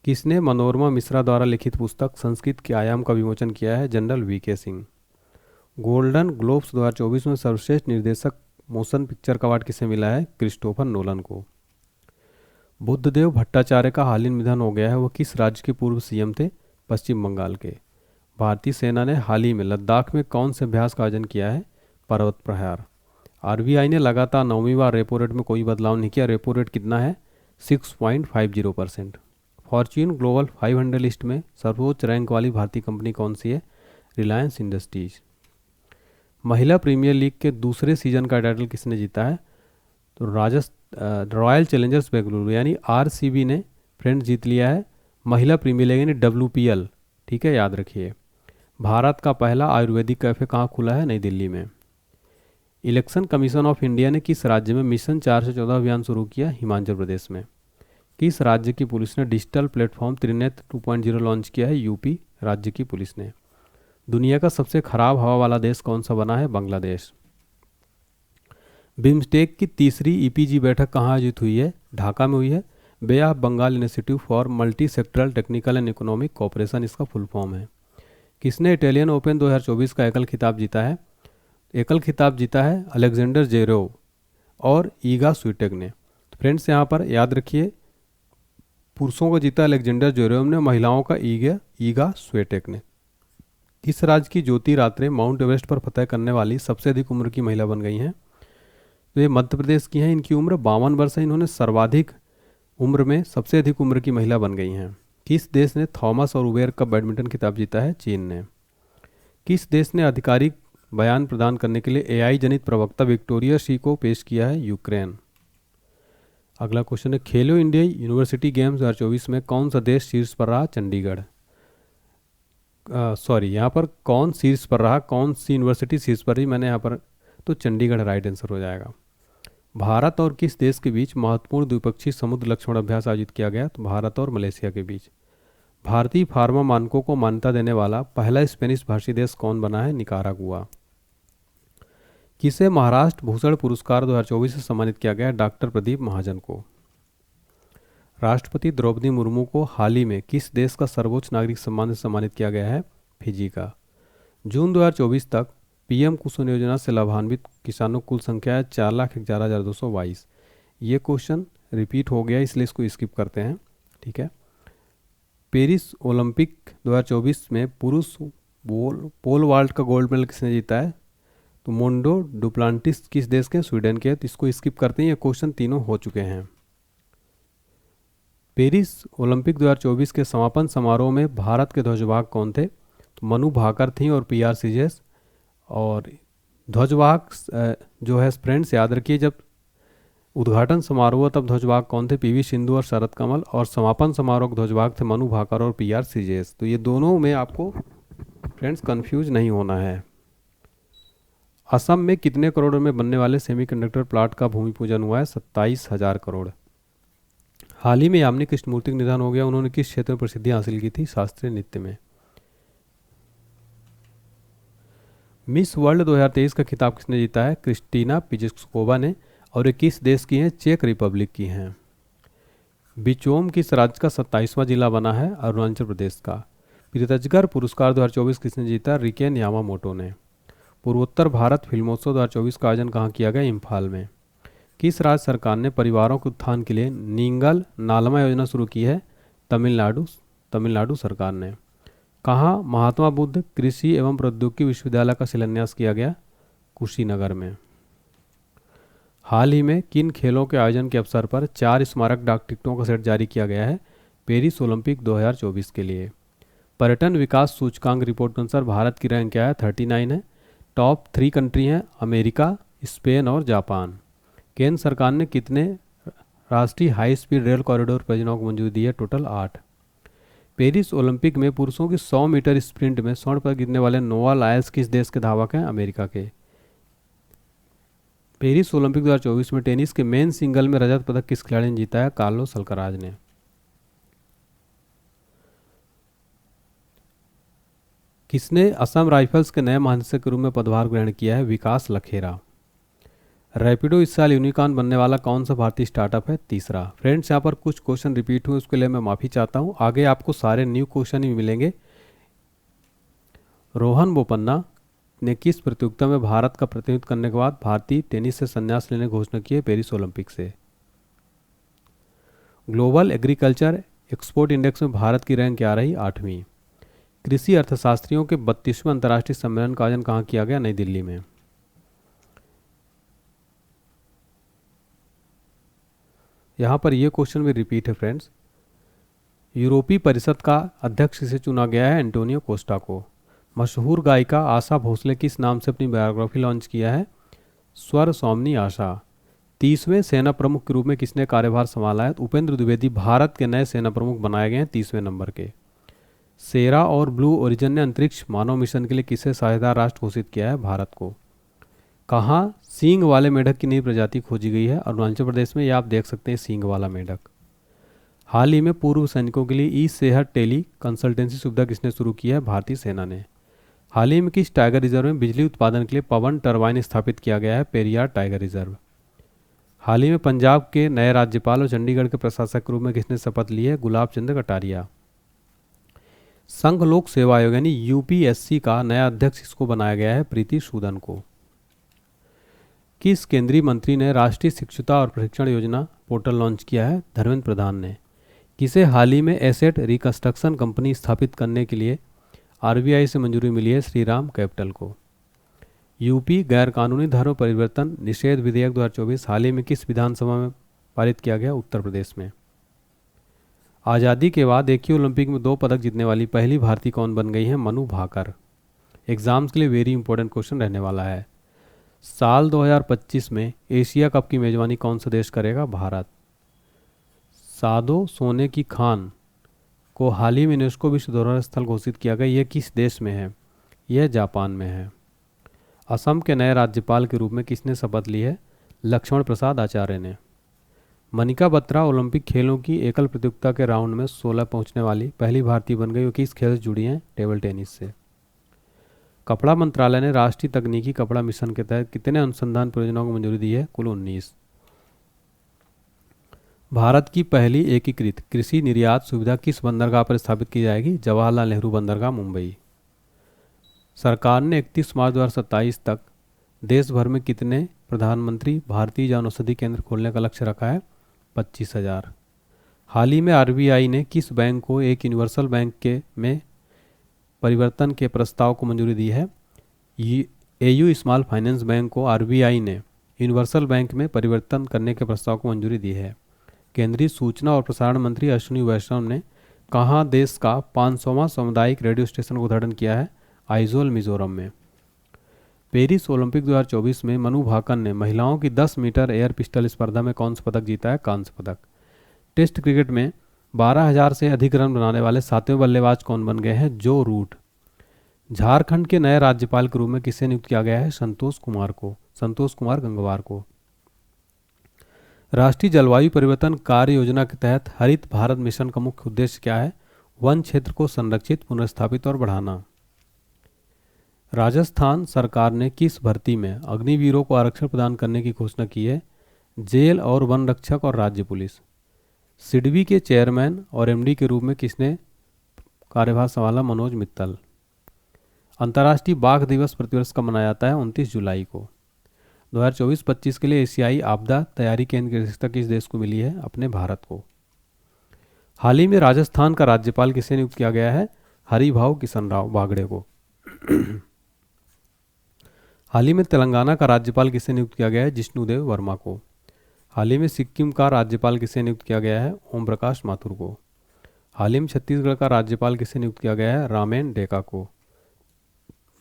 किसने मनोरमा मिश्रा द्वारा लिखित पुस्तक संस्कृत के आयाम का विमोचन किया है? General VK Singh. Golden Globes 2024 में सर्वश्रेष्ठ निर्देशक मोशन पिक्चर का अवार्ड किसे मिला है? क्रिस्टोफर नोलन को। बुद्धदेव भट्टाचार्य का हाल ही निधन हो गया है। वह किस राज्य के पूर्व CM थे? पश्चिम बंगाल के। भारतीय सेना ने हाल ही में लद्दाख में कौन से अभ्यास का आयोजन किया है? पर्वत प्रहार। RBI ने लगातार 9वीं बार रेपो रेट में कोई बदलाव नहीं किया। रेपो रेट कितना है? 6.50%। फॉर्च्यून ग्लोबल 500 लिस्ट में सर्वोच्च रैंक वाली भारतीय कंपनी कौन सी है? रिलायंस इंडस्ट्रीज। महिला प्रीमियर लीग के दूसरे सीजन का टाइटल किसने जीता है? तो रॉयल चैलेंजर्स बेंगलुरु यानी RCB ने फ्रेंड्स जीत लिया है महिला प्रीमियर लीग यानी WPL। ठीक है, याद रखिए। भारत का पहला आयुर्वेदिक कैफे कहाँ खुला है? नई दिल्ली में। इलेक्शन कमीशन ऑफ इंडिया ने किस राज्य में मिशन 4 से 14 अभियान शुरू किया? हिमाचल प्रदेश में। किस राज्य की पुलिस ने डिजिटल प्लेटफॉर्म त्रिनेत्र 2.0 लॉन्च किया है? UP राज्य की पुलिस ने। दुनिया का सबसे खराब हवा वाला देश कौन सा बना है? बांग्लादेश। बिम्स्टेक की तीसरी EPG बैठक कहाँ आयोजित हुई है? ढाका में हुई है। Bay of Bengal initiative for multi sectoral technical and economic cooperation इसका फुल फॉर्म है। किसने इटालियन ओपन 2024 का एकल खिताब जीता है? एकल खिताब जीता है अलेक्जेंडर जेरेव और ईगा स्वीटेक ने। तो फ्रेंड्स यहाँ पर याद रखिए, पुरुषों को जीता अलेक्जेंडर जेरेव ने, महिलाओं का ईगा स्वीटेक ने। किस राज्य की ज्योति रात्रे माउंट एवरेस्ट पर फतह करने वाली सबसे अधिक उम्र की महिला बन गई हैं? तो ये मध्य प्रदेश की हैं, इनकी उम्र 52 वर्ष है। इन्होंने सर्वाधिक उम्र में सबसे अधिक उम्र की महिला बन गई हैं। किस देश ने थॉमस और उबेर कप बैडमिंटन खिताब जीता है? चीन ने। किस देश ने आधिकारिक बयान प्रदान करने के लिए एआई जनित प्रवक्ता विक्टोरिया शी को पेश किया है? यूक्रेन। अगला क्वेश्चन है, खेलो इंडिया यूनिवर्सिटी गेम्स 2024 में कौन सा देश शीर्ष पर रहा? चंडीगढ़। यहाँ पर कौन शीर्ष पर रहा, कौन सी यूनिवर्सिटी शीर्ष पर रही, मैंने यहाँ पर, तो चंडीगढ़ राइट आंसर हो जाएगा। भारत और किस देश के बीच महत्वपूर्ण द्विपक्षीय समुद्र लक्ष्मण अभ्यास आयोजित किया गया? तो भारत और मलेशिया के बीच। भारतीय फार्मा मानकों को मान्यता देने वाला पहला स्पेनिश भाषी देश कौन बना है? निकारागुआ। किसे महाराष्ट्र भूषण पुरस्कार 2024 से सम्मानित किया गया? डॉक्टर प्रदीप महाजन को। राष्ट्रपति द्रौपदी मुर्मू को हाल ही में किस देश का सर्वोच्च नागरिक सम्मान से सम्मानित किया गया है? फिजी का। जून 2024 तक पीएम कुसुम योजना से लाभान्वित किसानों की कुल संख्या है 4,11,222। ये क्वेश्चन रिपीट हो गया, इसलिए इसको स्किप करते हैं, ठीक है। पेरिस ओलंपिक 2024 में पुरुष पोल वाल्ट का गोल्ड मेडल किसने जीता है? तो मोंडो डुप्लांटिस किस देश के? स्वीडन के। तो इसको स्किप करते हैं, ये क्वेश्चन तीनों हो चुके हैं। पेरिस ओलंपिक 2024 के समापन समारोह में भारत के ध्वजवाहक कौन थे? तो मनु भाकर थी और पीआर सीजेस। और ध्वजवाहक जो है फ्रेंड्स याद रखिए, जब उद्घाटन समारोह तब ध्वजवाहक कौन थे? पीवी सिंधु और शरद कमल। और समापन समारोह के ध्वजवाहक थे मनु भाकर और पीआर सीजेस। तो ये दोनों में आपको फ्रेंड्स कंफ्यूज नहीं होना है। असम में कितने करोड़ में बनने वाले सेमीकंडक्टर प्लांट का भूमि पूजन हुआ है? 27,000 करोड़। हाल ही में यामिनी कृष्णमूर्ति का निधन हो गया। उन्होंने किस क्षेत्र में प्रसिद्धि हासिल की थी? शास्त्रीय नृत्य में। मिस वर्ल्ड 2023 का खिताब किसने जीता है? क्रिस्टीना पिजेस्कोवा ने। और ये किस देश की हैं? चेक रिपब्लिक की हैं। बिचोम किस राज्य का 27वां जिला बना है? अरुणाचल प्रदेश का। प्रित्जकर पुरस्कार 2024 किसने जीता? रिकेन यामामोटो ने। पूर्वोत्तर भारत फिल्मोत्सव 2024 का आयोजन कहाँ किया गया? इम्फाल में। किस राज्य सरकार ने परिवारों के उत्थान के लिए नींगल नालमा योजना शुरू की है? तमिलनाडु सरकार ने। कहाँ महात्मा बुद्ध कृषि एवं प्रौद्योगिकी विश्वविद्यालय का शिलान्यास किया गया? कुशीनगर में। हाल ही में किन खेलों के आयोजन के अवसर पर 4 स्मारक डाक टिकटों का सेट जारी किया गया है? पेरिस ओलंपिक 2024 के लिए। पर्यटन विकास सूचकांक रिपोर्ट के अनुसार भारत की रैंक क्या है? 39 है। टॉप 3 कंट्री हैं अमेरिका, स्पेन और जापान। केंद्र सरकार ने कितने राष्ट्रीय हाई स्पीड रेल कॉरिडोर परियोजनाओं को मंजूरी दी है? टोटल 8। पेरिस ओलंपिक में पुरुषों की 100 मीटर स्प्रिंट में स्वर्ण पदक जीतने वाले नोआ लायल्स किस देश के धावक हैं? अमेरिका के। पेरिस ओलंपिक 2024 में टेनिस के मेन सिंगल में रजत पदक किस खिलाड़ी ने जीता है? कार्लोस अल्कराज ने। किसने असम राइफल्स के नए महानिदेशक के रूप में पदभार ग्रहण किया है? विकास लखेरा। रैपिडो इस साल यूनिकॉर्न बनने वाला कौन सा भारतीय स्टार्टअप है? तीसरा। फ्रेंड्स यहाँ पर कुछ क्वेश्चन रिपीट हुए, उसके लिए मैं माफ़ी चाहता हूँ। आगे आपको सारे न्यू क्वेश्चन ही मिलेंगे। रोहन बोपन्ना ने किस प्रतियोगिता में भारत का प्रतिनिधित्व करने के बाद भारतीय टेनिस से संन्यास लेने की घोषणा की है? पेरिस ओलंपिक से। ग्लोबल एग्रीकल्चर एक्सपोर्ट इंडेक्स में भारत की रैंक क्या रही? 8वीं। कृषि अर्थशास्त्रियों के 32वें अंतर्राष्ट्रीय सम्मेलन का आयोजन कहाँ किया गया? नई दिल्ली में। यहाँ पर यह क्वेश्चन भी रिपीट है फ्रेंड्स। यूरोपीय परिषद का अध्यक्ष किसे चुना गया है? एंटोनियो कोस्टा को। मशहूर गायिका आशा भोसले किस नाम से अपनी बायोग्राफी लॉन्च किया है? स्वर सौमनी आशा। 30वें सेना प्रमुख के रूप में किसने कार्यभार संभाला है? उपेंद्र द्विवेदी भारत के नए सेना प्रमुख बनाए गए हैं 30वें नंबर के। सेरा और ब्लू ओरिजिन ने अंतरिक्ष मानव मिशन के लिए किसे साझेदार राष्ट्र घोषित किया है? भारत को। कहाँ सींग वाले मेढक की नई प्रजाति खोजी गई है? अरुणाचल प्रदेश में। ये आप देख सकते हैं सींग वाला मेढक। हाल ही में पूर्व सैनिकों के लिए ई सेहत टेली कंसल्टेंसी सुविधा किसने शुरू की है? भारतीय सेना ने। हाल ही में किस टाइगर रिजर्व में बिजली उत्पादन के लिए पवन टरबाइन स्थापित किया गया है? Periyar tiger reserve. हाल ही में पंजाब के नए राज्यपाल और चंडीगढ़ के प्रशासक के रूप में किसने शपथ ली है? गुलाब चंद कटारिया। संघ लोक सेवा आयोग यानी यूपीएससी का नया अध्यक्ष किसको बनाया गया है? प्रीति सूदन को। किस केंद्रीय मंत्री ने राष्ट्रीय शिक्षुता और प्रशिक्षण योजना पोर्टल लॉन्च किया है? धर्मेंद्र प्रधान ने। किसे हाल ही में एसेट रिकंस्ट्रक्शन कंपनी स्थापित करने के लिए आरबीआई से मंजूरी मिली है? श्रीराम कैपिटल को। यूपी गैरकानूनी धर्म परिवर्तन निषेध विधेयक 2024 हाल ही में किस विधानसभा में पारित किया गया? उत्तर प्रदेश में। आज़ादी के बाद एक ही ओलंपिक में 2 पदक जीतने वाली पहली भारतीय कौन बन गई है? मनु भाकर। एग्जाम्स के लिए वेरी इंपॉर्टेंट क्वेश्चन रहने वाला है। साल 2025 में एशिया कप की मेजबानी कौन सा देश करेगा? भारत। सादो सोने की खान को हाल ही में यूनेस्को विश्व धरोहर स्थल घोषित किया गया, यह किस देश में है? यह जापान में है। असम के नए राज्यपाल के रूप में किसने शपथ ली है? लक्ष्मण प्रसाद आचार्य ने। मनिका बत्रा ओलंपिक खेलों की एकल प्रतियोगिता के राउंड में 16 पहुंचने वाली पहली भारतीय बन गई, जो किस खेल से जुड़ी हैं? टेबल टेनिस से। कपड़ा मंत्रालय ने राष्ट्रीय तकनीकी कपड़ा मिशन के तहत कितने अनुसंधान परियोजनाओं को मंजूरी दी है? कुल 19। भारत की पहली एकीकृत कृषि निर्यात सुविधा किस बंदरगाह पर स्थापित की जाएगी? जवाहरलाल नेहरू बंदरगाह, मुंबई। सरकार ने 31 मार्च 2027 तक देश भर में कितने प्रधानमंत्री भारतीय जनऔषधि केंद्र खोलने का लक्ष्य रखा है? 25,000। हाल ही में आरबीआई ने किस बैंक को एक यूनिवर्सल बैंक के में परिवर्तन के प्रस्ताव को मंजूरी दी है? एयू स्मॉल फाइनेंस बैंक को आरबीआई ने यूनिवर्सल बैंक में परिवर्तन करने के प्रस्ताव को मंजूरी दी है। केंद्रीय सूचना और प्रसारण मंत्री अश्विनी वैष्णव ने कहाँ देश का 500वां सामुदायिक रेडियो स्टेशन का उद्घाटन किया है? आइजोल, मिजोरम में। पेरिस ओलंपिक 2024 में मनु भाकर ने महिलाओं की 10 मीटर एयर पिस्टल स्पर्धा में कौन सा पदक जीता है? कांस्य पदक। टेस्ट क्रिकेट में 12,000 से अधिक रन बनाने वाले 7वें बल्लेबाज कौन बन गए हैं? जो रूट। झारखंड के नए राज्यपाल के रूप में किसे नियुक्त किया गया है? संतोष कुमार गंगवार को। राष्ट्रीय जलवायु परिवर्तन कार्य योजना के तहत हरित भारत मिशन का मुख्य उद्देश्य क्या है? वन क्षेत्र को संरक्षित, पुनर्स्थापित और बढ़ाना। राजस्थान सरकार ने किस भर्ती में अग्निवीरों को आरक्षण प्रदान करने की घोषणा की है? जेल और वन रक्षक और राज्य पुलिस। सिडबी के चेयरमैन और एमडी के रूप में किसने कार्यभार संभाला? मनोज मित्तल। अंतर्राष्ट्रीय बाघ दिवस प्रतिवर्ष कब मनाया जाता है? 29 जुलाई को। 2024-25 के लिए एशियाई आपदा तैयारी केंद्र की अध्यक्षता किस देश को मिली है? अपने भारत को। हाल ही में राजस्थान का राज्यपाल किसे नियुक्त किया गया है? हरिभाऊ किशनराव बागड़े को। हाल ही में तेलंगाना का राज्यपाल किसे नियुक्त किया गया है? जिष्णुदेव वर्मा को। हाल ही में सिक्किम का राज्यपाल किसे नियुक्त किया गया है? ओम प्रकाश माथुर को। हाल ही में छत्तीसगढ़ का राज्यपाल किसे नियुक्त किया गया है? रामेन डेका को।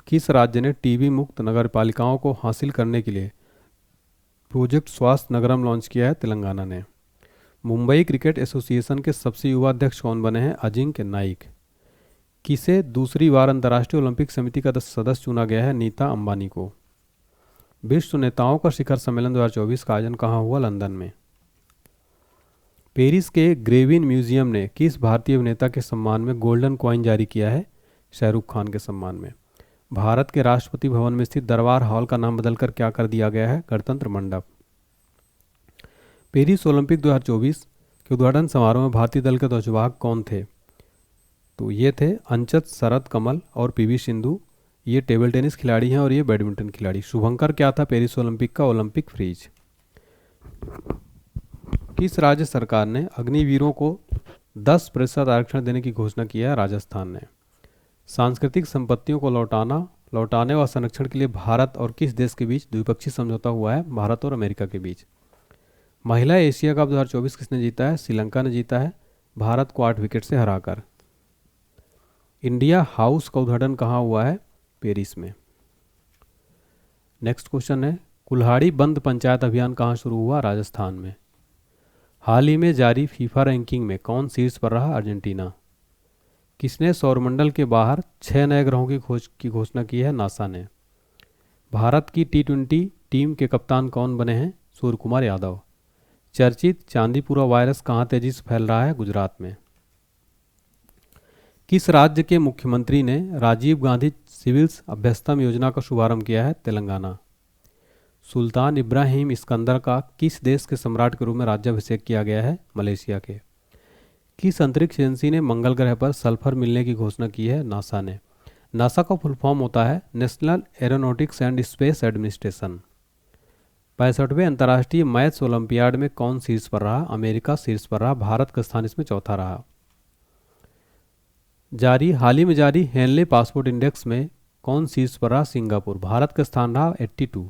किस राज्य ने टीबी मुक्त नगरपालिकाओं को हासिल करने के लिए प्रोजेक्ट स्वास्थ्य नगरम लॉन्च किया है? तेलंगाना ने। मुंबई क्रिकेट एसोसिएशन के सबसे युवा अध्यक्ष कौन बने हैं? अजिंक्य नाइक। किसे दूसरी बार अंतर्राष्ट्रीय ओलंपिक समिति का सदस्य चुना गया है? नीता अंबानी को। विश्व नेताओं का शिखर सम्मेलन 2024 का आयोजन कहाँ हुआ? लंदन में। पेरिस के ग्रेविन म्यूजियम ने किस भारतीय अभिनेता के सम्मान में गोल्डन कॉइन जारी किया है? शाहरुख खान के सम्मान में। भारत के राष्ट्रपति भवन में स्थित दरबार हॉल का नाम बदलकर क्या कर दिया गया है? गणतंत्र मंडप। पेरिस ओलंपिक 2024 के उद्घाटन समारोह में भारतीय दल के ध्वजवाहक कौन थे? तो ये थे अंचत, शरद कमल और पीवी सिंधु। ये टेबल टेनिस खिलाड़ी हैं और ये बैडमिंटन खिलाड़ी। शुभंकर क्या था पेरिस ओलंपिक का? Olympic Phryges. किस राज्य सरकार ने अग्निवीरों को 10% आरक्षण देने की घोषणा की है? राजस्थान ने। सांस्कृतिक संपत्तियों को लौटाने व संरक्षण के लिए भारत और किस देश के बीच द्विपक्षीय समझौता हुआ है? भारत और अमेरिका के बीच। महिला एशिया कप 2024 किसने जीता है? श्रीलंका ने जीता है, भारत को 8 विकेट से हराकर। इंडिया हाउस का उद्घाटन कहाँ हुआ है? पेरिस में। नेक्स्ट क्वेश्चन है, कुल्हाड़ी बंद पंचायत अभियान कहाँ शुरू हुआ? राजस्थान में। हाल ही में जारी फीफा रैंकिंग में कौन शीर्ष पर रहा? अर्जेंटीना। किसने सौरमंडल के बाहर 6 नए ग्रहों की घोषणा की है? नासा ने। भारत की T20 टीम के कप्तान कौन बने हैं? सूर्य कुमार यादव। चर्चित चांदीपुरा वायरस कहाँ तेजी से फैल रहा है? गुजरात में। किस राज्य के मुख्यमंत्री ने राजीव गांधी सिविल्स अभ्यस्तम योजना का शुभारंभ किया है? तेलंगाना। सुल्तान इब्राहिम इस्कंदर का किस देश के सम्राट के रूप में राज्याभिषेक किया गया है? मलेशिया के। किस अंतरिक्ष एजेंसी ने मंगल ग्रह पर सल्फर मिलने की घोषणा की है? नासा ने। नासा का फुल फॉर्म होता है National Aeronautics and Space Administration. 65वें अंतर्राष्ट्रीय मैथ्स ओलंपियाड में कौन शीर्ष पर रहा? अमेरिका शीर्ष पर रहा, भारत का स्थान इसमें चौथा रहा। हाल ही में जारी हेनले पासपोर्ट इंडेक्स में कौन शीर्ष पर रहा? सिंगापुर, भारत का स्थान रहा 82।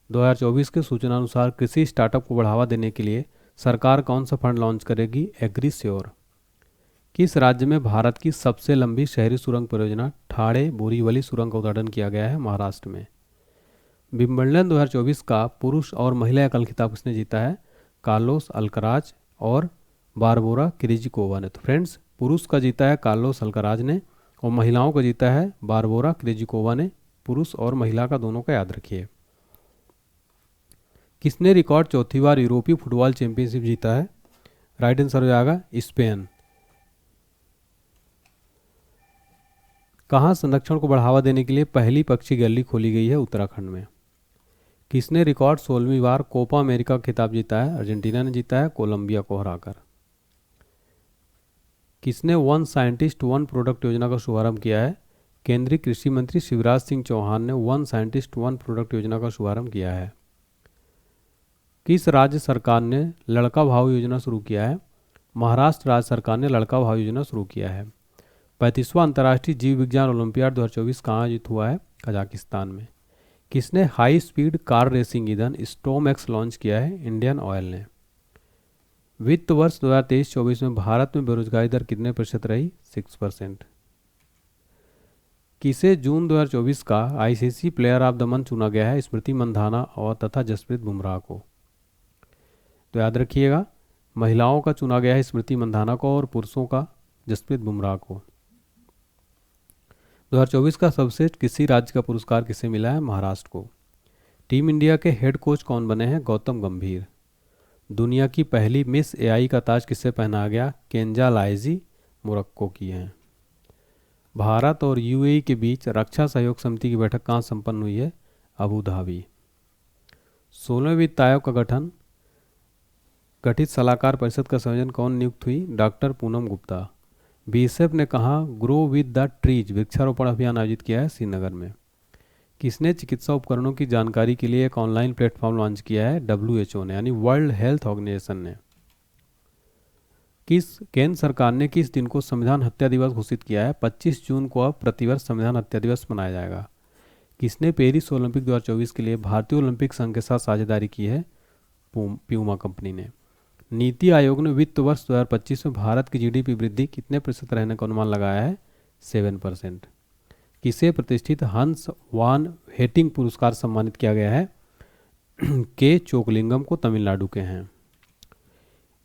2024 के सूचना अनुसार कृषि स्टार्टअप को बढ़ावा देने के लिए सरकार कौन सा फंड लॉन्च करेगी? एग्रीश्योर। किस राज्य में भारत की सबसे लंबी शहरी सुरंग परियोजना ठाणे बोरीवली सुरंग का उद्घाटन किया गया है? महाराष्ट्र में। विंबलडन 2024 का पुरुष और महिला एकल खिताब किसने जीता है? कार्लोस अल्कराज और बारबोरा क्रिजिकोवा ने। तो फ्रेंड्स, पुरुष का जीता है कार्लोस अल्कराज ने और महिलाओं का जीता है बारबोरा क्रिजिकोवा ने। पुरुष और महिला का दोनों का याद रखिए। किसने रिकॉर्ड चौथी बार यूरोपीय फुटबॉल चैंपियनशिप जीता है? राइट आंसर हो जाएगा स्पेन। कहाँ संरक्षण को बढ़ावा देने के लिए पहली पक्षी गैलरी खोली गई है? उत्तराखंड में। किसने रिकॉर्ड 16वीं बार कोपा अमेरिका का खिताब जीता है? अर्जेंटीना ने जीता है कोलंबिया को हराकर। किसने वन साइंटिस्ट वन प्रोडक्ट योजना का शुभारंभ किया है? केंद्रीय कृषि मंत्री शिवराज सिंह चौहान ने वन साइंटिस्ट वन प्रोडक्ट योजना का शुभारंभ किया है। किस राज्य सरकार ने लड़का भाव योजना शुरू किया है? महाराष्ट्र राज्य सरकार ने लड़का भाव योजना शुरू किया है। 35वां अंतर्राष्ट्रीय जीव विज्ञान ओलंपियाड 2024 कहाँ आयोजित हुआ है? कजाकिस्तान में। किसने हाई स्पीड कार रेसिंग ईंधन स्टोम एक्स लॉन्च किया है? इंडियन ऑयल ने। वित्त वर्ष 2023-24 में भारत में बेरोजगारी दर कितने प्रतिशत रही? 6%। किसे जून 2024 का ICC player of the month चुना गया है? स्मृति मंधाना और तथा जसप्रीत बुमराह को। तो याद रखिएगा, महिलाओं का चुना गया है स्मृति मंधाना को और पुरुषों का जसप्रीत बुमराह को। 2024 का सर्वश्रेष्ठ किसी राज्य का पुरस्कार किसे मिला है? महाराष्ट्र को। टीम इंडिया के हेड कोच कौन बने हैं? गौतम गंभीर। दुनिया की पहली मिस एआई का ताज किसे पहनाया गया? केंजा लाइजी मोरक्को की हैं। भारत और यूएई के बीच रक्षा सहयोग समिति की बैठक कहाँ संपन्न हुई है? Abu Dhabi. 16वें वित्त आयोग का गठित सलाहकार परिषद का संयोजन कौन नियुक्त हुई? डॉक्टर पूनम गुप्ता। बीएसएफ ने कहा ग्रो विद द ट्रीज वृक्षारोपण अभियान आयोजित किया है? श्रीनगर में। किसने चिकित्सा उपकरणों की जानकारी के लिए एक ऑनलाइन प्लेटफॉर्म लॉन्च किया है? डब्ल्यूएचओ ने, यानी वर्ल्ड हेल्थ ऑर्गेनाइजेशन ने। केंद्र सरकार ने किस दिन को संविधान हत्या दिवस घोषित किया है? 25 जून को अब प्रतिवर्ष संविधान हत्या दिवस मनाया जाएगा। किसने पेरिस ओलंपिक 2024 के लिए भारतीय ओलंपिक संघ के साथ साझेदारी की है? प्यूमा कंपनी ने। नीति आयोग ने वित्त वर्ष 2025 में भारत की जीडीपी वृद्धि कितने प्रतिशत रहने का अनुमान लगाया है? 7%। किसे प्रतिष्ठित हंस वान हेटिंग पुरस्कार सम्मानित किया गया है? के चोकलिंगम को तमिलनाडु के हैं।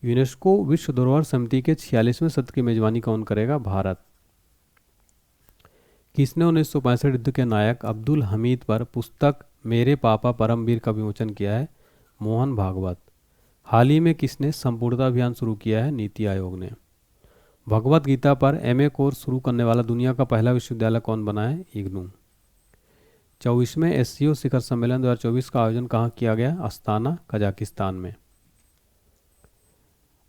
यूनेस्को विश्व धरोहर समिति के 46वें सत्र की मेजबानी कौन करेगा? भारत। किसने 1965 युद्ध के नायक अब्दुल हमीद पर पुस्तक मेरे पापा परमवीर का विमोचन किया है? मोहन भागवत। हाल ही में किसने संपूर्णता अभियान शुरू किया है? नीति आयोग ने। भगवत गीता पर एमए कोर्स शुरू करने वाला दुनिया का पहला विश्वविद्यालय कौन बना है? इग्नू। 24वें एससीओ शिखर सम्मेलन 2024 का आयोजन कहाँ किया गया? अस्ताना, कजाकिस्तान में।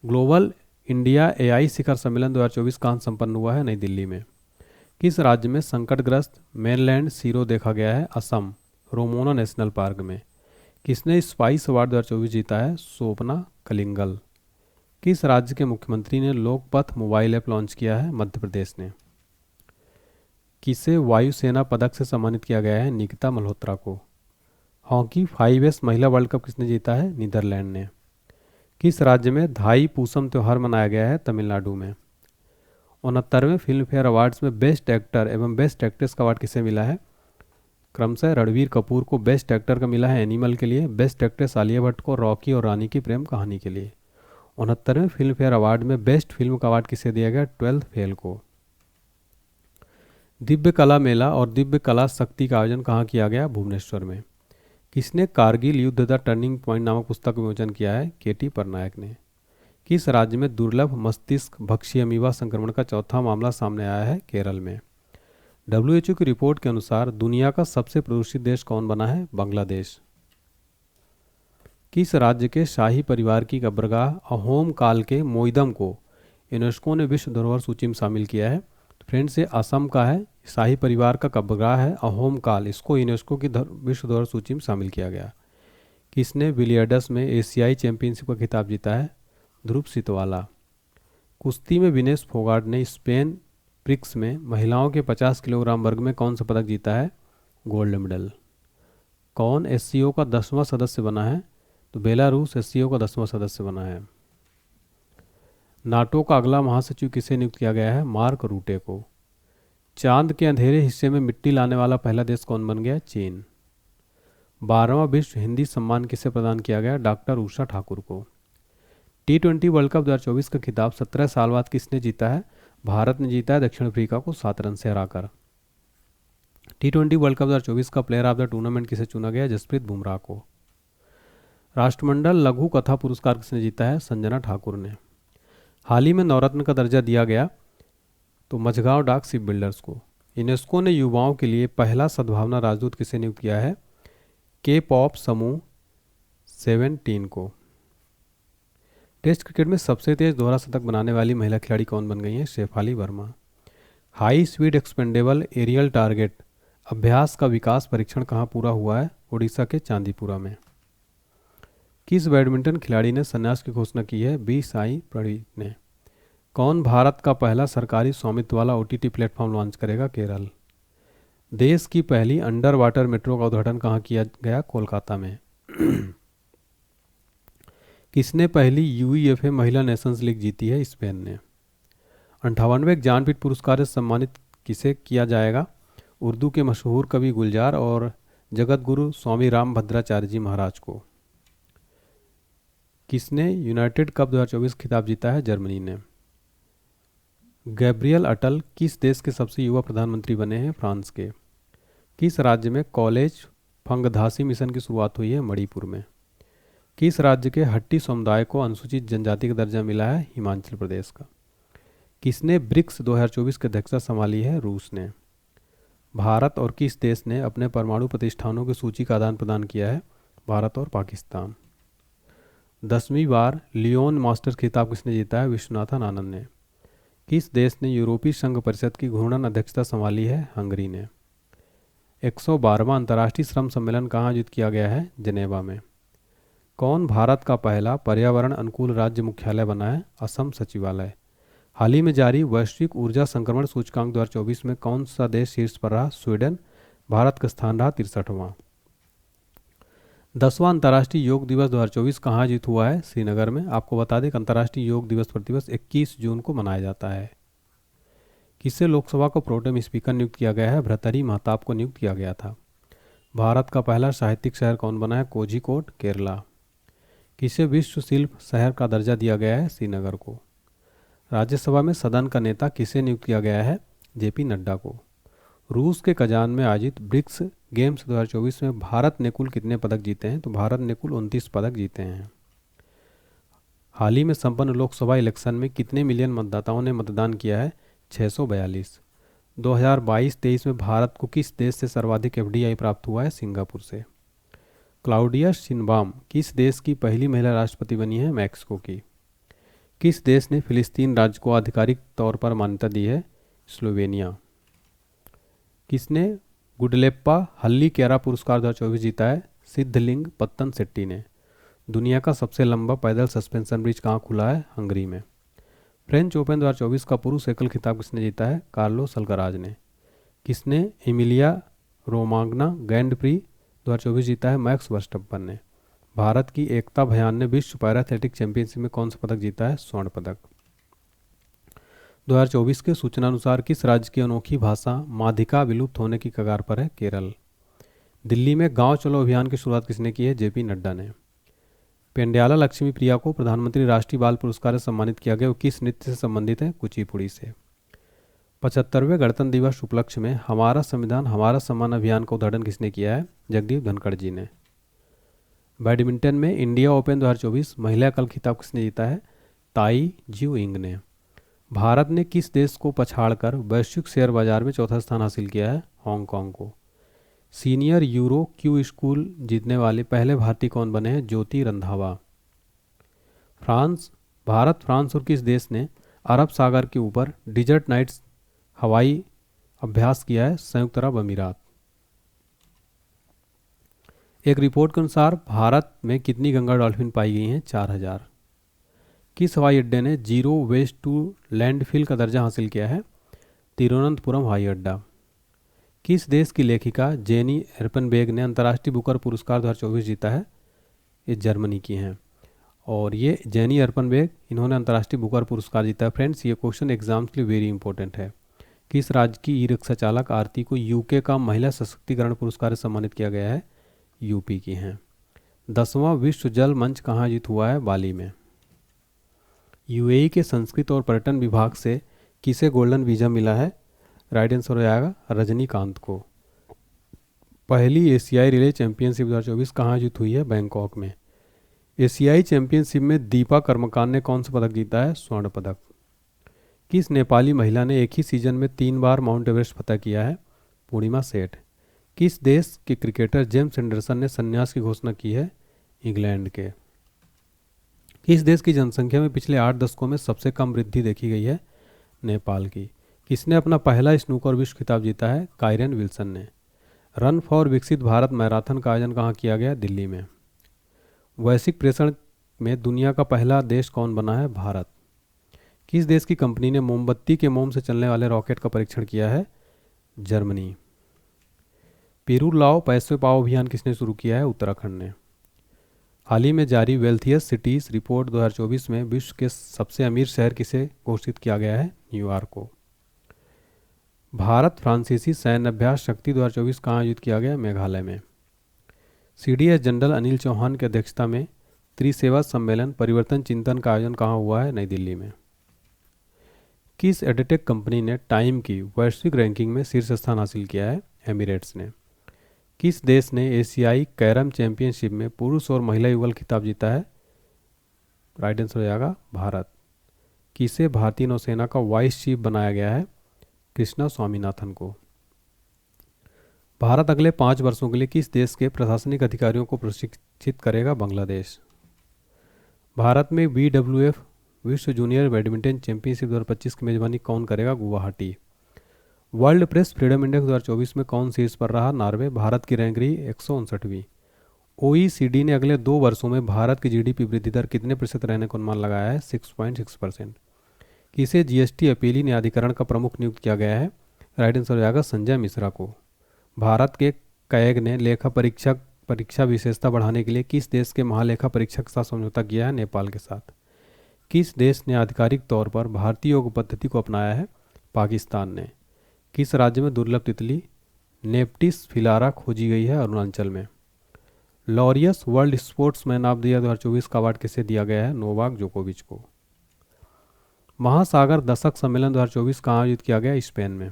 ग्लोबल इंडिया एआई शिखर सम्मेलन 2024 कहाँ संपन्न हुआ है? नई दिल्ली में। किस राज्य में संकटग्रस्त मेनलैंड सीरो देखा गया है? असम, रोमोना नेशनल पार्क में। किसने स्पाइस अवार्ड 2024 जीता है? सोपना कलिंगल। किस राज्य के मुख्यमंत्री ने लोकपथ मोबाइल ऐप लॉन्च किया है? मध्य प्रदेश ने। किसे वायुसेना पदक से सम्मानित किया गया है? निकिता मल्होत्रा को। हॉकी 5S महिला वर्ल्ड कप किसने जीता है? नीदरलैंड ने। किस राज्य में धाई पूसम त्यौहार मनाया गया है? तमिलनाडु में। 69वें फिल्म फेयर अवार्ड्स में बेस्ट एक्टर एवं बेस्ट एक्ट्रेस का अवार्ड किसे मिला है? क्रमशः रणवीर कपूर को बेस्ट एक्टर का मिला है एनिमल के लिए, बेस्ट एक्ट्रेस आलिया भट्ट को रॉकी और रानी की प्रेम कहानी के लिए। 69वें फिल्म फेयर अवार्ड में बेस्ट फिल्म का अवार्ड किसे दिया गया? 12th फेल को। दिव्य कला मेला और दिव्य कला शक्ति का आयोजन कहाँ किया गया? भुवनेश्वर में। किसने कारगिल युद्ध द टर्निंग पॉइंट नामक पुस्तक का विमोचन किया है? केटी पटनायक ने। किस राज्य में दुर्लभ मस्तिष्क भक्षी अमीबा संक्रमण का चौथा मामला सामने आया है? केरल में। डब्ल्यूएचओ की रिपोर्ट के अनुसार दुनिया का सबसे प्रदूषित देश कौन बना है? बांग्लादेश। किस राज्य के शाही परिवार की कब्रगाह अहोम काल के मोइदम को यूनेस्को ने विश्व धरोहर सूची में शामिल किया है? फ्रेंड्स, ये असम का है। शाही परिवार का कब्रगाह है अहोम काल, इसको यूनेस्को की विश्व धरोहर सूची में शामिल किया गया। किसने बिलियर्ड्स में एशियाई चैंपियनशिप का खिताब जीता है? ध्रुव सितवाला। कुश्ती में विनेश फोगाट ने स्पेन प्रिक्स में महिलाओं के 50 किलोग्राम वर्ग में कौन सा पदक जीता है? Gold medal. कौन एससीओ का 10वां सदस्य बना है? तो बेलारूस एससीओ का 10वां सदस्य बना है। नाटो का अगला महासचिव किसे नियुक्त किया गया है? मार्क रूटे को। चांद के अंधेरे हिस्से में मिट्टी लाने वाला पहला देश कौन बन गया? चीन। 12वां विश्व हिंदी सम्मान किसे प्रदान किया गया? डॉक्टर उषा ठाकुर को। T20 वर्ल्ड कप 2024 का खिताब 17 साल बाद किसने जीता है? भारत ने जीता है दक्षिण अफ्रीका को 7 रन से हराकर। T20 वर्ल्ड कप 2024 का प्लेयर ऑफ द टूर्नामेंट किसे चुना गया? जसप्रीत बुमराह को। राष्ट्रमंडल लघु कथा पुरस्कार किसने जीता है? संजना ठाकुर ने। हाल ही में नवरत्न का दर्जा दिया गया तो मझगांव डाक शिप बिल्डर्स को। यूनेस्को ने युवाओं के लिए पहला सद्भावना राजदूत किसे नियुक्त किया है? के पॉप समूह 17 को। टेस्ट क्रिकेट में सबसे तेज दोहरा शतक बनाने वाली महिला खिलाड़ी कौन बन गई है? Shefali Verma. High speed expendable aerial target Abhyas का विकास परीक्षण कहाँ पूरा हुआ है? उड़ीसा के चांदीपुरा में। किस बैडमिंटन खिलाड़ी ने संन्यास की घोषणा की है? बी साई प्रणीत ने। कौन भारत का पहला सरकारी स्वामित्व वाला ओटीटी प्लेटफॉर्म लॉन्च करेगा? केरल। देश की पहली अंडर वाटर मेट्रो का उद्घाटन कहाँ किया गया? कोलकाता में। किसने पहली यूईएफए महिला नेशंस लीग जीती है? स्पेन ने। 58वें ज्ञानपीठ पुरस्कार से सम्मानित किसे किया जाएगा? उर्दू के मशहूर कवि गुलजार और जगत गुरु स्वामी राम भद्राचार्य जी महाराज को। किसने यूनाइटेड कप 2024 खिताब जीता है? जर्मनी ने। गैब्रियल अटल किस देश के सबसे युवा प्रधानमंत्री बने हैं? फ्रांस के। किस राज्य में कॉलेज फंगधासी मिशन की शुरुआत हुई है? मणिपुर में। किस राज्य के हट्टी समुदाय को अनुसूचित जनजाति का दर्जा मिला है? हिमाचल प्रदेश का। किसने ब्रिक्स 2024 की अध्यक्षता संभाली है? रूस ने। भारत और किस देश ने अपने परमाणु प्रतिष्ठानों की सूची का आदान प्रदान किया है? भारत और पाकिस्तान। 10वीं बार लियोन मास्टर्स खिताब किसने जीता है? विश्वनाथन आनंद ने। किस देश ने यूरोपीय संघ परिषद की घूर्णन अध्यक्षता संभाली है? हंगरी ने। 112वां अंतर्राष्ट्रीय श्रम सम्मेलन कहाँ आयोजित किया गया है? जेनेवा में। कौन भारत का पहला पर्यावरण अनुकूल राज्य मुख्यालय बना है? असम सचिवालय। हाल ही में जारी वैश्विक ऊर्जा संक्रमण सूचकांक 2024 में कौन सा देश शीर्ष पर रहा? स्वीडन। भारत का स्थान रहा 63वां। 10वां अंतर्राष्ट्रीय योग दिवस 2024 कहाँ आयोजित हुआ है? श्रीनगर में। आपको बता दें कि अंतर्राष्ट्रीय योग दिवस प्रतिवर्ष 21 जून को मनाया जाता है। किससे लोकसभा को प्रोटेम स्पीकर नियुक्त किया गया है? भर्तृहरि महताब को नियुक्त किया गया था। भारत का पहला साहित्यिक शहर कौन बना है? कोझिकोड केरला। किसे विश्व शिल्प शहर का दर्जा दिया गया है? श्रीनगर को। राज्यसभा में सदन का नेता किसे नियुक्त किया गया है? जेपी नड्डा को। रूस के कजान में आयोजित ब्रिक्स गेम्स 2024 में भारत ने कुल कितने पदक जीते हैं? तो भारत ने कुल 29 पदक जीते हैं। हाल ही में संपन्न लोकसभा इलेक्शन में कितने मिलियन मतदाताओं ने मतदान किया है? 642। 2022-23 में भारत को किस देश से सर्वाधिक एफडीआई प्राप्त हुआ है? सिंगापुर से। क्लाउडिया शिनबाम किस देश की पहली महिला राष्ट्रपति बनी है? मैक्सिको की। किस देश ने फिलिस्तीन राज्य को आधिकारिक तौर पर मान्यता दी है? स्लोवेनिया। किसने गुडलेप्पा हल्लीकेरा पुरस्कार 2024 जीता है? सिद्धलिंग पत्तन शेट्टी ने। दुनिया का सबसे लंबा पैदल सस्पेंशन ब्रिज कहाँ खुला है? हंगरी में। फ्रेंच ओपन 2024 का पुरुष एकल खिताब किसने जीता है? कार्लोस अल्कराज ने। किसने एमिलिया रोमांगना ग्रैंड प्री 2024 जीता है? मैक्स वर्स्टप्पन ने। भारत की एकता भयान ने विश्व पैरा एथलेटिक चैंपियनशिप में कौन सा पदक जीता है? स्वर्ण पदक। 2024 के सूचना अनुसार किस राज्य की अनोखी भाषा माधिका विलुप्त होने की कगार पर है? केरल। दिल्ली में गांव चलो अभियान की शुरुआत किसने की है? जेपी नड्डा ने। पेंड्याला लक्ष्मी प्रिया को प्रधानमंत्री राष्ट्रीय बाल पुरस्कार से सम्मानित किया गया। वो किस नृत्य से संबंधित है? कुचिपुड़ी से। 75वें गणतंत्र दिवस उपलक्ष्य में हमारा संविधान हमारा सम्मान अभियान का उद्घाटन किसने किया है? जगदीप धनखड़ जी ने। बैडमिंटन में इंडिया ओपन 2024 महिला एकल खिताब किसने जीता है? ताई ज्यू इंग ने। भारत ने किस देश को पछाड़कर वैश्विक शेयर बाजार में चौथा स्थान हासिल किया है? हांगकांग को। सीनियर यूरो क्यू स्कूल जीतने वाले पहले भारतीय कौन बने हैं? ज्योति रंधावा। भारत फ्रांस और किस देश ने अरब सागर के ऊपर डिजर्ट नाइट्स हवाई अभ्यास किया है? संयुक्त अरब अमीरात। एक रिपोर्ट के अनुसार भारत में कितनी गंगा डॉल्फिन पाई गई हैं? 4000। किस हवाई अड्डे ने जीरो वेस्ट टू लैंडफिल का दर्जा हासिल किया है? तिरुवनंतपुरम हवाई अड्डा। किस देश की लेखिका जेनी एर्पनबेग ने अंतर्राष्ट्रीय बुकर पुरस्कार 2024 जीता है? ये जर्मनी की हैं। और ये जेनी एर्पनबेग, इन्होंने अंतर्राष्ट्रीय बुकर पुरस्कार जीता है। फ्रेंड्स, ये क्वेश्चन एग्जाम्स के लिए वेरी इंपॉर्टेंट है। किस राज्य की ई रिक्शा चालक आरती को यूके का महिला सशक्तिकरण पुरस्कार से सम्मानित किया गया है? यूपी की हैं। 10वां विश्व जल मंच कहाँ आयोजित हुआ है? बाली में। यूएई के संस्कृत और पर्यटन विभाग से किसे गोल्डन वीज़ा मिला है? राइट आंसर हो जाएगा रजनीकांत को। पहली एशियाई रिले चैंपियनशिप 2024 कहाँ आयोजित हुई है? बैंकॉक में। एशियाई चैंपियनशिप में दीपा कर्मकांड ने कौन सा पदक जीता है? स्वर्ण पदक। किस नेपाली महिला ने एक ही सीजन में 3 बार माउंट एवरेस्ट फतह किया है? पूर्णिमा सेठ। किस देश के क्रिकेटर जेम्स एंडरसन ने संन्यास की घोषणा की है? इंग्लैंड के। किस देश की जनसंख्या में पिछले 8 दशकों में सबसे कम वृद्धि देखी गई है? नेपाल की। किसने अपना पहला स्नूकर विश्व खिताब जीता है? कायरन विल्सन ने। रन फॉर विकसित भारत मैराथन का आयोजन कहाँ किया गया? दिल्ली में। वैश्विक प्रेषण में दुनिया का पहला देश कौन बना है? भारत। किस देश की कंपनी ने मोमबत्ती के मोम से चलने वाले रॉकेट का परीक्षण किया है? जर्मनी। पेरू लाओ पैसे पाओ अभियान किसने शुरू किया है? उत्तराखंड ने। हाल ही में जारी वेल्थियस्ट सिटीज रिपोर्ट 2024 में विश्व के सबसे अमीर शहर किसे घोषित किया गया है? न्यूयॉर्क को। भारत फ्रांसीसी सैन्य अभ्यास शक्ति 2024 कहाँ आयोजित किया गया? मेघालय में। सीडीएस जनरल अनिल चौहान की अध्यक्षता में त्रिसेवा सम्मेलन परिवर्तन चिंतन का आयोजन कहाँ हुआ है? नई दिल्ली में। किस एडटेक कंपनी ने टाइम की वैश्विक रैंकिंग में शीर्ष स्थान हासिल किया है? एमिरेट्स ने। किस देश ने एशियाई कैरम चैंपियनशिप में पुरुष और महिला युगल खिताब जीता है? राइट आंसर हो जाएगा भारत। किसे भारतीय नौसेना का वाइस चीफ बनाया गया है? कृष्णा स्वामीनाथन को। भारत अगले 5 वर्षों के लिए किस देश के प्रशासनिक अधिकारियों को प्रशिक्षित करेगा? बांग्लादेश। भारत में BWF विश्व जूनियर बैडमिंटन चैंपियनशिप 2025 की मेजबानी कौन करेगा? Guwahati. World press freedom index 2024 में कौन शीर्ष पर रहा? नॉर्वे। भारत की रैंक रही 159वीं। OECD ने अगले 2 वर्षों में भारत की GDP वृद्धि दर कितने प्रतिशत रहने का अनुमान लगाया है? 6.6%। किसे GST अपीली न्यायाधिकरण का प्रमुख नियुक्त किया गया है? राइट आंसर हो जाएगा संजय मिश्रा को। भारत के कैग ने लेखा परीक्षा विशेषता बढ़ाने के लिए किस देश के महालेखा परीक्षक के साथ समझौता किया है? नेपाल के साथ। किस देश ने आधिकारिक तौर पर भारतीय योग पद्धति को अपनाया है? पाकिस्तान ने। किस राज्य में दुर्लभ तितली नेप्टिस फिलारा खोजी गई है? अरुणाचल में। Laureus world sportsman of the year 2024 का अवार्ड किसे दिया गया है? नोवाक जोकोविच को। महासागर दशक सम्मेलन 2024 कहाँ आयोजित किया गया? स्पेन में।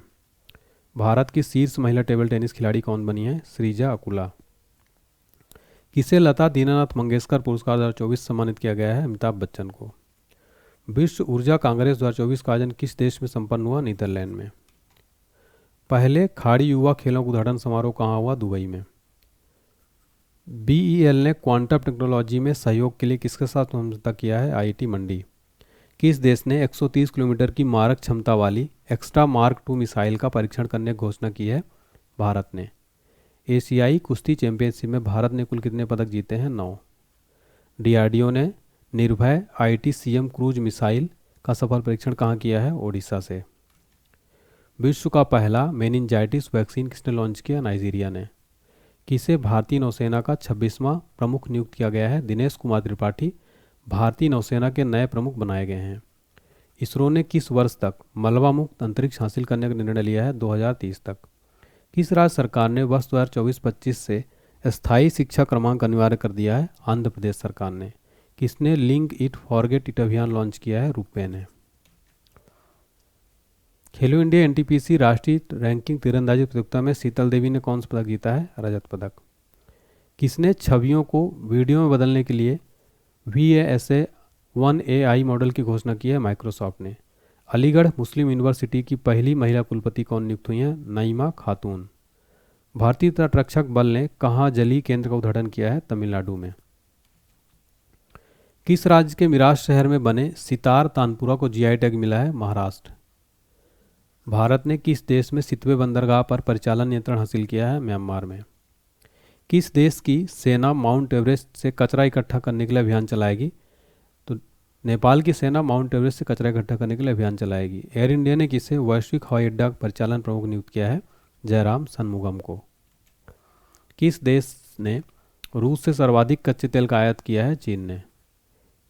भारत की शीर्ष महिला टेबल टेनिस खिलाड़ी कौन बनी है? श्रीजा अकुला। किसे लता दीनानाथ मंगेशकर पुरस्कार 2024 सम्मानित किया गया है? अमिताभ बच्चन को। विश्व ऊर्जा कांग्रेस 2024 का आयोजन किस देश में संपन्न हुआ? नीदरलैंड में। पहले खाड़ी युवा खेलों का उद्घाटन समारोह कहाँ हुआ? दुबई में। BEL ने क्वांटम टेक्नोलॉजी में सहयोग के लिए किसके साथ समझौता किया है? IIT मंडी। किस देश ने 130 किलोमीटर की मारक क्षमता वाली एक्स्ट्रा मार्क 2 मिसाइल का परीक्षण करने की घोषणा की है? भारत ने। एशियाई कुश्ती चैंपियनशिप में भारत ने कुल कितने पदक जीते हैं? 9। DRDO ने निर्भय ITCM क्रूज मिसाइल का सफल परीक्षण कहाँ किया है? ओडिशा से। विश्व का पहला मेनिंजाइटिस वैक्सीन किसने लॉन्च किया? नाइजीरिया ने। किसे भारतीय नौसेना का 26वां प्रमुख नियुक्त किया गया है? दिनेश कुमार त्रिपाठी भारतीय नौसेना के नए प्रमुख बनाए गए हैं। इसरो ने किस वर्ष तक मलबा मुक्त अंतरिक्ष हासिल करने का निर्णय लिया है? 2030 तक। किस राज्य सरकार ने वर्ष 2024-25 से स्थायी शिक्षा क्रमांक अनिवार्य कर दिया है? आंध्र प्रदेश सरकार ने। किसने लिंक इट फॉरगेट इट अभियान लॉन्च किया है? रुपे ने। खेलो इंडिया NTPC राष्ट्रीय रैंकिंग तीरंदाजी प्रतियोगिता में शीतल देवी ने कौन सा पदक जीता है? रजत पदक। किसने छवियों को वीडियो में बदलने के लिए VASA 1 AI मॉडल की घोषणा की है? माइक्रोसॉफ्ट ने। अलीगढ़ मुस्लिम यूनिवर्सिटी की पहली महिला कुलपति कौन नियुक्त हुई हैं? नईमा खातून। भारतीय तटरक्षक बल ने कहाँ जलीय केंद्र का उद्घाटन किया है? तमिलनाडु में। किस राज्य के मिराज शहर में बने सितार तानपुरा को GI टैग मिला है? महाराष्ट्र। भारत ने किस देश में सितवे बंदरगाह पर परिचालन नियंत्रण हासिल किया है? म्यांमार में। किस देश की सेना माउंट एवरेस्ट से कचरा इकट्ठा करने के लिए अभियान चलाएगी? तो नेपाल की सेना माउंट एवरेस्ट से कचरा इकट्ठा करने के लिए अभियान चलाएगी। एयर इंडिया ने किसे वैश्विक हवाई अड्डा परिचालन प्रमुख नियुक्त किया है? जयराम शनमुगम को। किस देश ने रूस से सर्वाधिक कच्चे तेल का आयात किया है? चीन ने।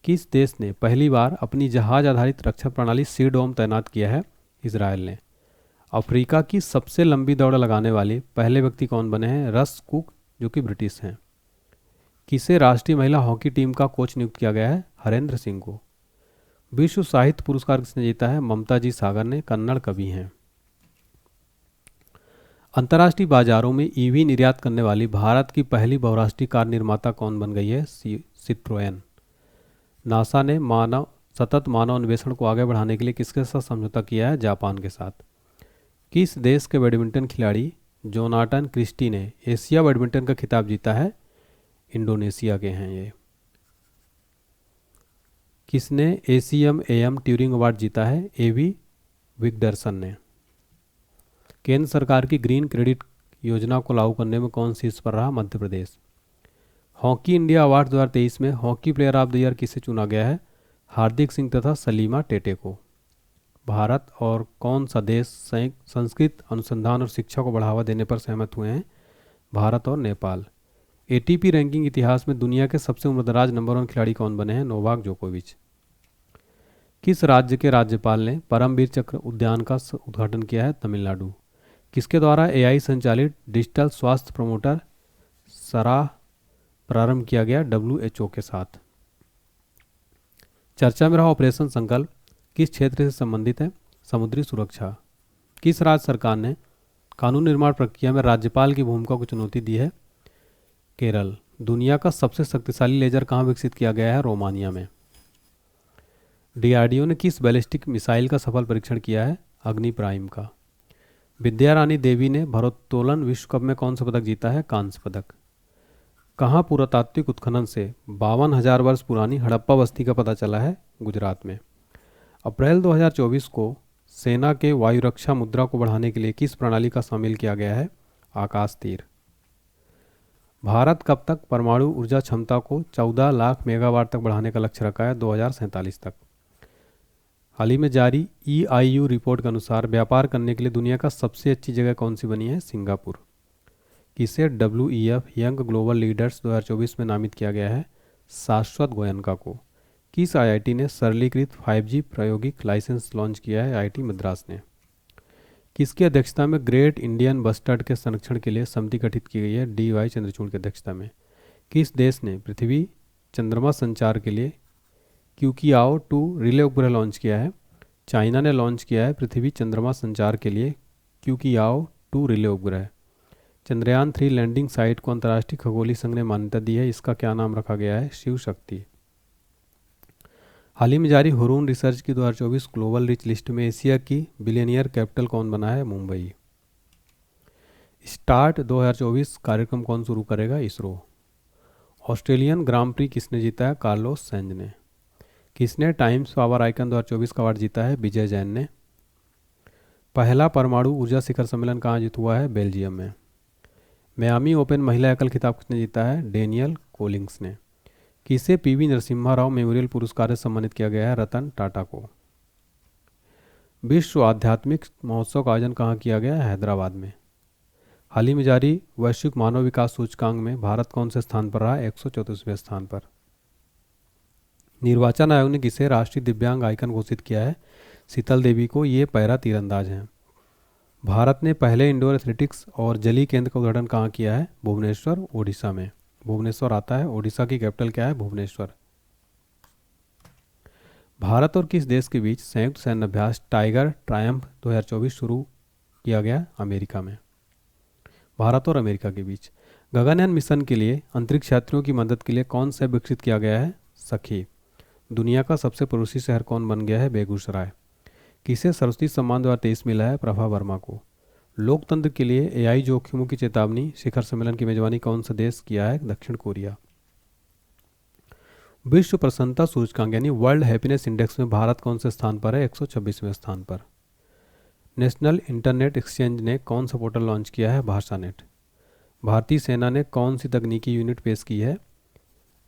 किस देश ने पहली बार अपनी जहाज आधारित रक्षा प्रणाली सी डोम तैनात किया है? इजराइल ने। अफ्रीका की सबसे लंबी दौड़ लगाने वाले पहले व्यक्ति कौन बने हैं? रस कुक, जो कि ब्रिटिश हैं। किसे राष्ट्रीय महिला हॉकी टीम का कोच नियुक्त किया गया है? हरेंद्र सिंह को। विश्व साहित्य पुरस्कार किसने जीता है? ममता जी सागर ने, कन्नड़ कवि हैं। अंतर्राष्ट्रीय बाजारों में ईवी निर्यात करने वाली भारत की पहली बहुराष्ट्रीय कार निर्माता कौन बन गई है? सिट्रोएन। नासा ने सतत मानव अन्वेषण को आगे बढ़ाने के लिए किसके साथ समझौता किया है? जापान के साथ। किस देश के बैडमिंटन खिलाड़ी जोनाटन क्रिस्टी ने एशिया बैडमिंटन का खिताब जीता है? इंडोनेशिया के हैं ये। किसने एसीएम एएम ट्यूरिंग अवार्ड जीता है? एवी विगडरसन ने। केंद्र सरकार की ग्रीन क्रेडिट योजना को लागू करने में कौन शीर्ष पर रहा? Madhya Pradesh. Hockey India award 2023 में hockey player of the year किसे चुना गया है? हार्दिक सिंह तथा सलीमा टेटे को। भारत और कौन सा देश संस्कृत अनुसंधान और शिक्षा को बढ़ावा देने पर सहमत हुए हैं? भारत और नेपाल। एटीपी रैंकिंग इतिहास में दुनिया के सबसे उम्रदराज नंबर 1 खिलाड़ी कौन बने हैं? नोवाक जोकोविच। किस राज्य के राज्यपाल ने परमवीर चक्र उद्यान का उद्घाटन किया है? तमिलनाडु। किसके द्वारा एआई संचालित डिजिटल स्वास्थ्य प्रमोटर सराह प्रारंभ किया गया? WHO के साथ। चर्चा में रहा ऑपरेशन संकल्प किस क्षेत्र से संबंधित है? समुद्री सुरक्षा। किस राज्य सरकार ने कानून निर्माण प्रक्रिया में राज्यपाल की भूमिका को चुनौती दी है? केरल। दुनिया का सबसे शक्तिशाली लेजर कहाँ विकसित किया गया है? रोमानिया में। डीआरडीओ ने किस बैलिस्टिक मिसाइल का सफल परीक्षण किया है? अग्नि प्राइम का। विद्या रानी देवी ने भारोत्तोलन विश्व कप में कौन सा पदक जीता है? कांस्य पदक। कहाँ पुरातात्विक उत्खनन से 52,000 वर्ष पुरानी हड़प्पा बस्ती का पता चला है? गुजरात में। अप्रैल 2024 को सेना के वायु रक्षा मुद्रा को बढ़ाने के लिए किस प्रणाली का शामिल किया गया है? आकाश तीर। भारत कब तक परमाणु ऊर्जा क्षमता को 14 लाख मेगावाट तक बढ़ाने का लक्ष्य रखा है? 2047 तक। हाल ही में जारी EIU रिपोर्ट के अनुसार व्यापार करने के लिए दुनिया का सबसे अच्छी जगह कौन सी बनी है? सिंगापुर। किसे WEF यंग ग्लोबल लीडर्स 2024 में नामित किया गया है? शाश्वत गोयनका को। किस IIT ने सरलीकृत 5G प्रायोगिक लाइसेंस लॉन्च किया है? IIT मद्रास ने। किसकी अध्यक्षता में ग्रेट इंडियन बस्टर्ड के संरक्षण के लिए समिति गठित की गई है? DY चंद्रचूड़ की अध्यक्षता में। किस देश ने पृथ्वी चंद्रमा संचार के लिए क्यूकियाओ 2 रिले उपग्रह लॉन्च किया है? चाइना ने लॉन्च किया है पृथ्वी चंद्रमा संचार के लिए क्यूकियाओ 2 रिले उपग्रह। चंद्रयान 3 लैंडिंग साइट को अंतर्राष्ट्रीय खगोलीय संघ ने मान्यता दी है, इसका क्या नाम रखा गया है? शिव शक्ति। हाल ही में जारी हुरून रिसर्च की 2024 ग्लोबल रिच लिस्ट में एशिया की बिलियनियर कैपिटल कौन बना है? मुंबई। स्टार्ट 2024 कार्यक्रम कौन शुरू करेगा? इसरो। ऑस्ट्रेलियन ग्रां प्री किसने जीता है? कार्लोस सेंज ने। किसने टाइम्स पावर आइकन 2024 का अवार्ड जीता है? विजय जैन ने। पहला परमाणु ऊर्जा शिखर सम्मेलन कहाँ जीत हुआ है? बेल्जियम में। मियामी ओपन महिला एकल खिताब किसने जीता है? डेनियल कोलिंग्स ने। किसे PV नरसिम्हा राव मेमोरियल पुरस्कार से सम्मानित किया गया है? रतन टाटा को। विश्व आध्यात्मिक महोत्सव का आयोजन कहाँ किया गया है? हैदराबाद में। हाल ही में जारी वैश्विक मानव विकास सूचकांक में भारत कौन से स्थान पर रहा? 134वें स्थान पर। निर्वाचन आयोग ने किसे राष्ट्रीय दिव्यांग आइकन घोषित किया है? शीतल देवी को। ये पैरा तीरंदाज हैं। भारत ने पहले इंडोर एथलेटिक्स और जलीय केंद्र का उद्घाटन कहाँ किया है? भुवनेश्वर, ओडिशा में। भुवनेश्वर आता है। ओडिशा की कैपिटल क्या है? भुवनेश्वर। भारत और किस देश के बीच संयुक्त सैन्य अभ्यास टाइगर ट्रायम्फ 2024 शुरू किया गया? अमेरिका में। भारत और अमेरिका के बीच। गगनयान मिशन के लिए अंतरिक्ष यात्रियों की मदद के लिए कौन सा विकसित किया गया है? सखी। दुनिया का सबसे पड़ोसी शहर कौन बन गया है? बेगूसराय। किसे सरस्वती सम्मान 2023 मिला है? प्रभा वर्मा को। लोकतंत्र के लिए AI जोखिमों की चेतावनी शिखर सम्मेलन की मेजबानी कौन सा देश किया है? दक्षिण कोरिया। विश्व प्रसन्नता सूचकांक यानी वर्ल्ड हैप्पीनेस इंडेक्स में भारत कौन से स्थान पर है? 126वें स्थान पर। नेशनल इंटरनेट एक्सचेंज ने कौन सा पोर्टल लॉन्च किया है? भाषानेट। भारतीय सेना ने कौन सी तकनीकी यूनिट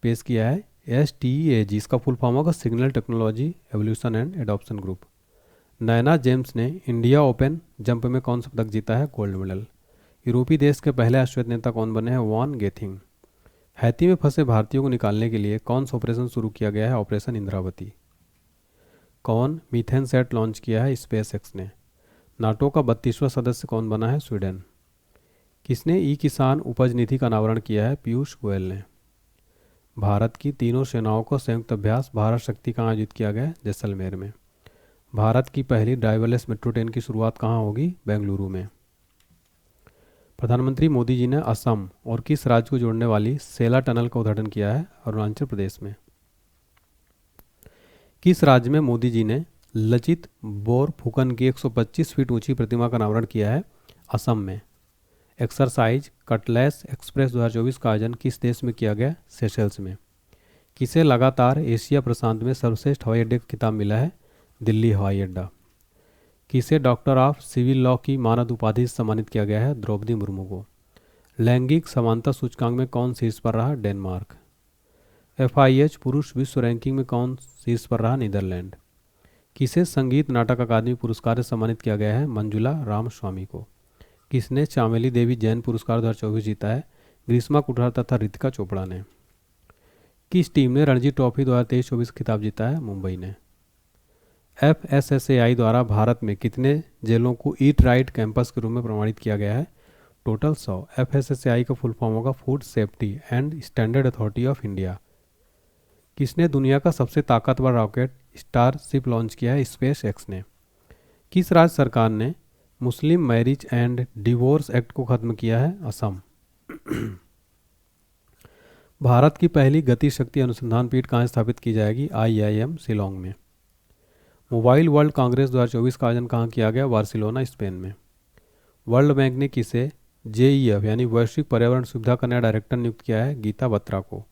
पेश किया है STEAG, इसका फुल फॉर्म होगा signal technology evolution and adoption group. Naina James ने इंडिया ओपन जंप में कौन सा पदक जीता है? Gold medal. यूरोपीय देश के पहले अश्वेत नेता कौन बने हैं? वॉन गेथिंग। हैती में फंसे भारतीयों को निकालने के लिए कौन सा ऑपरेशन शुरू किया गया है? ऑपरेशन इंद्रावती। कौन मीथेन सेट लॉन्च किया है? स्पेस एक्स ने। नाटो का 32वां सदस्य कौन बना है? स्वीडन। किसने ई किसान उपज निधि का अनावरण किया है? पीयूष गोयल ने। भारत की तीनों सेनाओं का संयुक्त अभ्यास भारत शक्ति कहाँ आयोजित किया गया है? जैसलमेर में। भारत की पहली ड्राइवरलेस मेट्रो ट्रेन की शुरुआत कहाँ होगी? बेंगलुरु में। प्रधानमंत्री मोदी जी ने असम और किस राज्य को जोड़ने वाली सेला टनल का उद्घाटन किया है? अरुणाचल प्रदेश में। किस राज्य में मोदी जी ने लचित बोरफुकन की 125 फीट ऊंची प्रतिमा का अनावरण किया है? असम में। एक्सरसाइज कटलेस एक्सप्रेस 2024 का आयोजन किस देश में किया गया? सेशेल्स में। किसे लगातार एशिया प्रशांत में सर्वश्रेष्ठ हवाई अड्डे का खिताब मिला है? दिल्ली हवाई अड्डा। किसे डॉक्टर ऑफ सिविल लॉ की मानद उपाधि से सम्मानित किया गया है? द्रौपदी मुर्मू को। लैंगिक समानता सूचकांक में कौन शीर्ष पर रहा? डेनमार्क। FIH पुरुष विश्व रैंकिंग में कौन शीर्ष पर रहा? नीदरलैंड। किसे संगीत नाटक अकादमी पुरस्कार से सम्मानित किया गया है? मंजुला रामस्वामी को। किसने चामेली देवी जैन पुरस्कार 2024 जीता है? ग्रीष्मा कुठार तथा रितिका चोपड़ा ने। किस टीम ने रणजी ट्रॉफी 2023-24 खिताब जीता है? मुंबई ने। FSSAI द्वारा भारत में कितने जेलों को ईट राइट कैंपस के रूप में प्रमाणित किया गया है? टोटल 100। FSSAI का फुल फॉर्म होगा food safety and standard authority of India. किसने दुनिया का सबसे ताकतवर रॉकेट स्टारशिप लॉन्च किया है? स्पेस एक्स ने। किस राज्य सरकार ने मुस्लिम मैरिज एंड डिवोर्स एक्ट को खत्म किया है? असम। भारत की पहली गति शक्ति अनुसंधान पीठ कहाँ स्थापित की जाएगी? IIM शिलोंग में। मोबाइल वर्ल्ड कांग्रेस 2024 का आयोजन कहाँ किया गया? बार्सिलोना स्पेन में। वर्ल्ड बैंक ने किसे JEF यानी वैश्विक पर्यावरण सुविधा का नया डायरेक्टर नियुक्त किया है? गीता बत्रा को।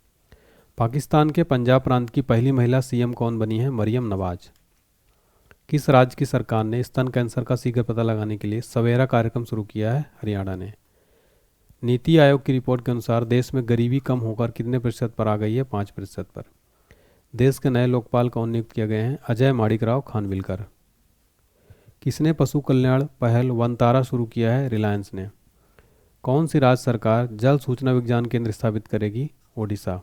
पाकिस्तान के पंजाब प्रांत की पहली महिला CM कौन बनी है? मरियम नवाज। किस राज्य की सरकार ने स्तन कैंसर का शीघ्र पता लगाने के लिए सवेरा कार्यक्रम शुरू किया है? हरियाणा ने। नीति आयोग की रिपोर्ट के अनुसार देश में गरीबी कम होकर कितने प्रतिशत पर आ गई है? 5% पर। देश के नए लोकपाल कौन नियुक्त किए गए हैं? अजय माणिकराव खानविलकर। किसने पशु कल्याण पहल वनतारा शुरू किया है? रिलायंस ने। कौन सी राज्य सरकार जल सूचना विज्ञान केंद्र स्थापित करेगी? ओडिशा।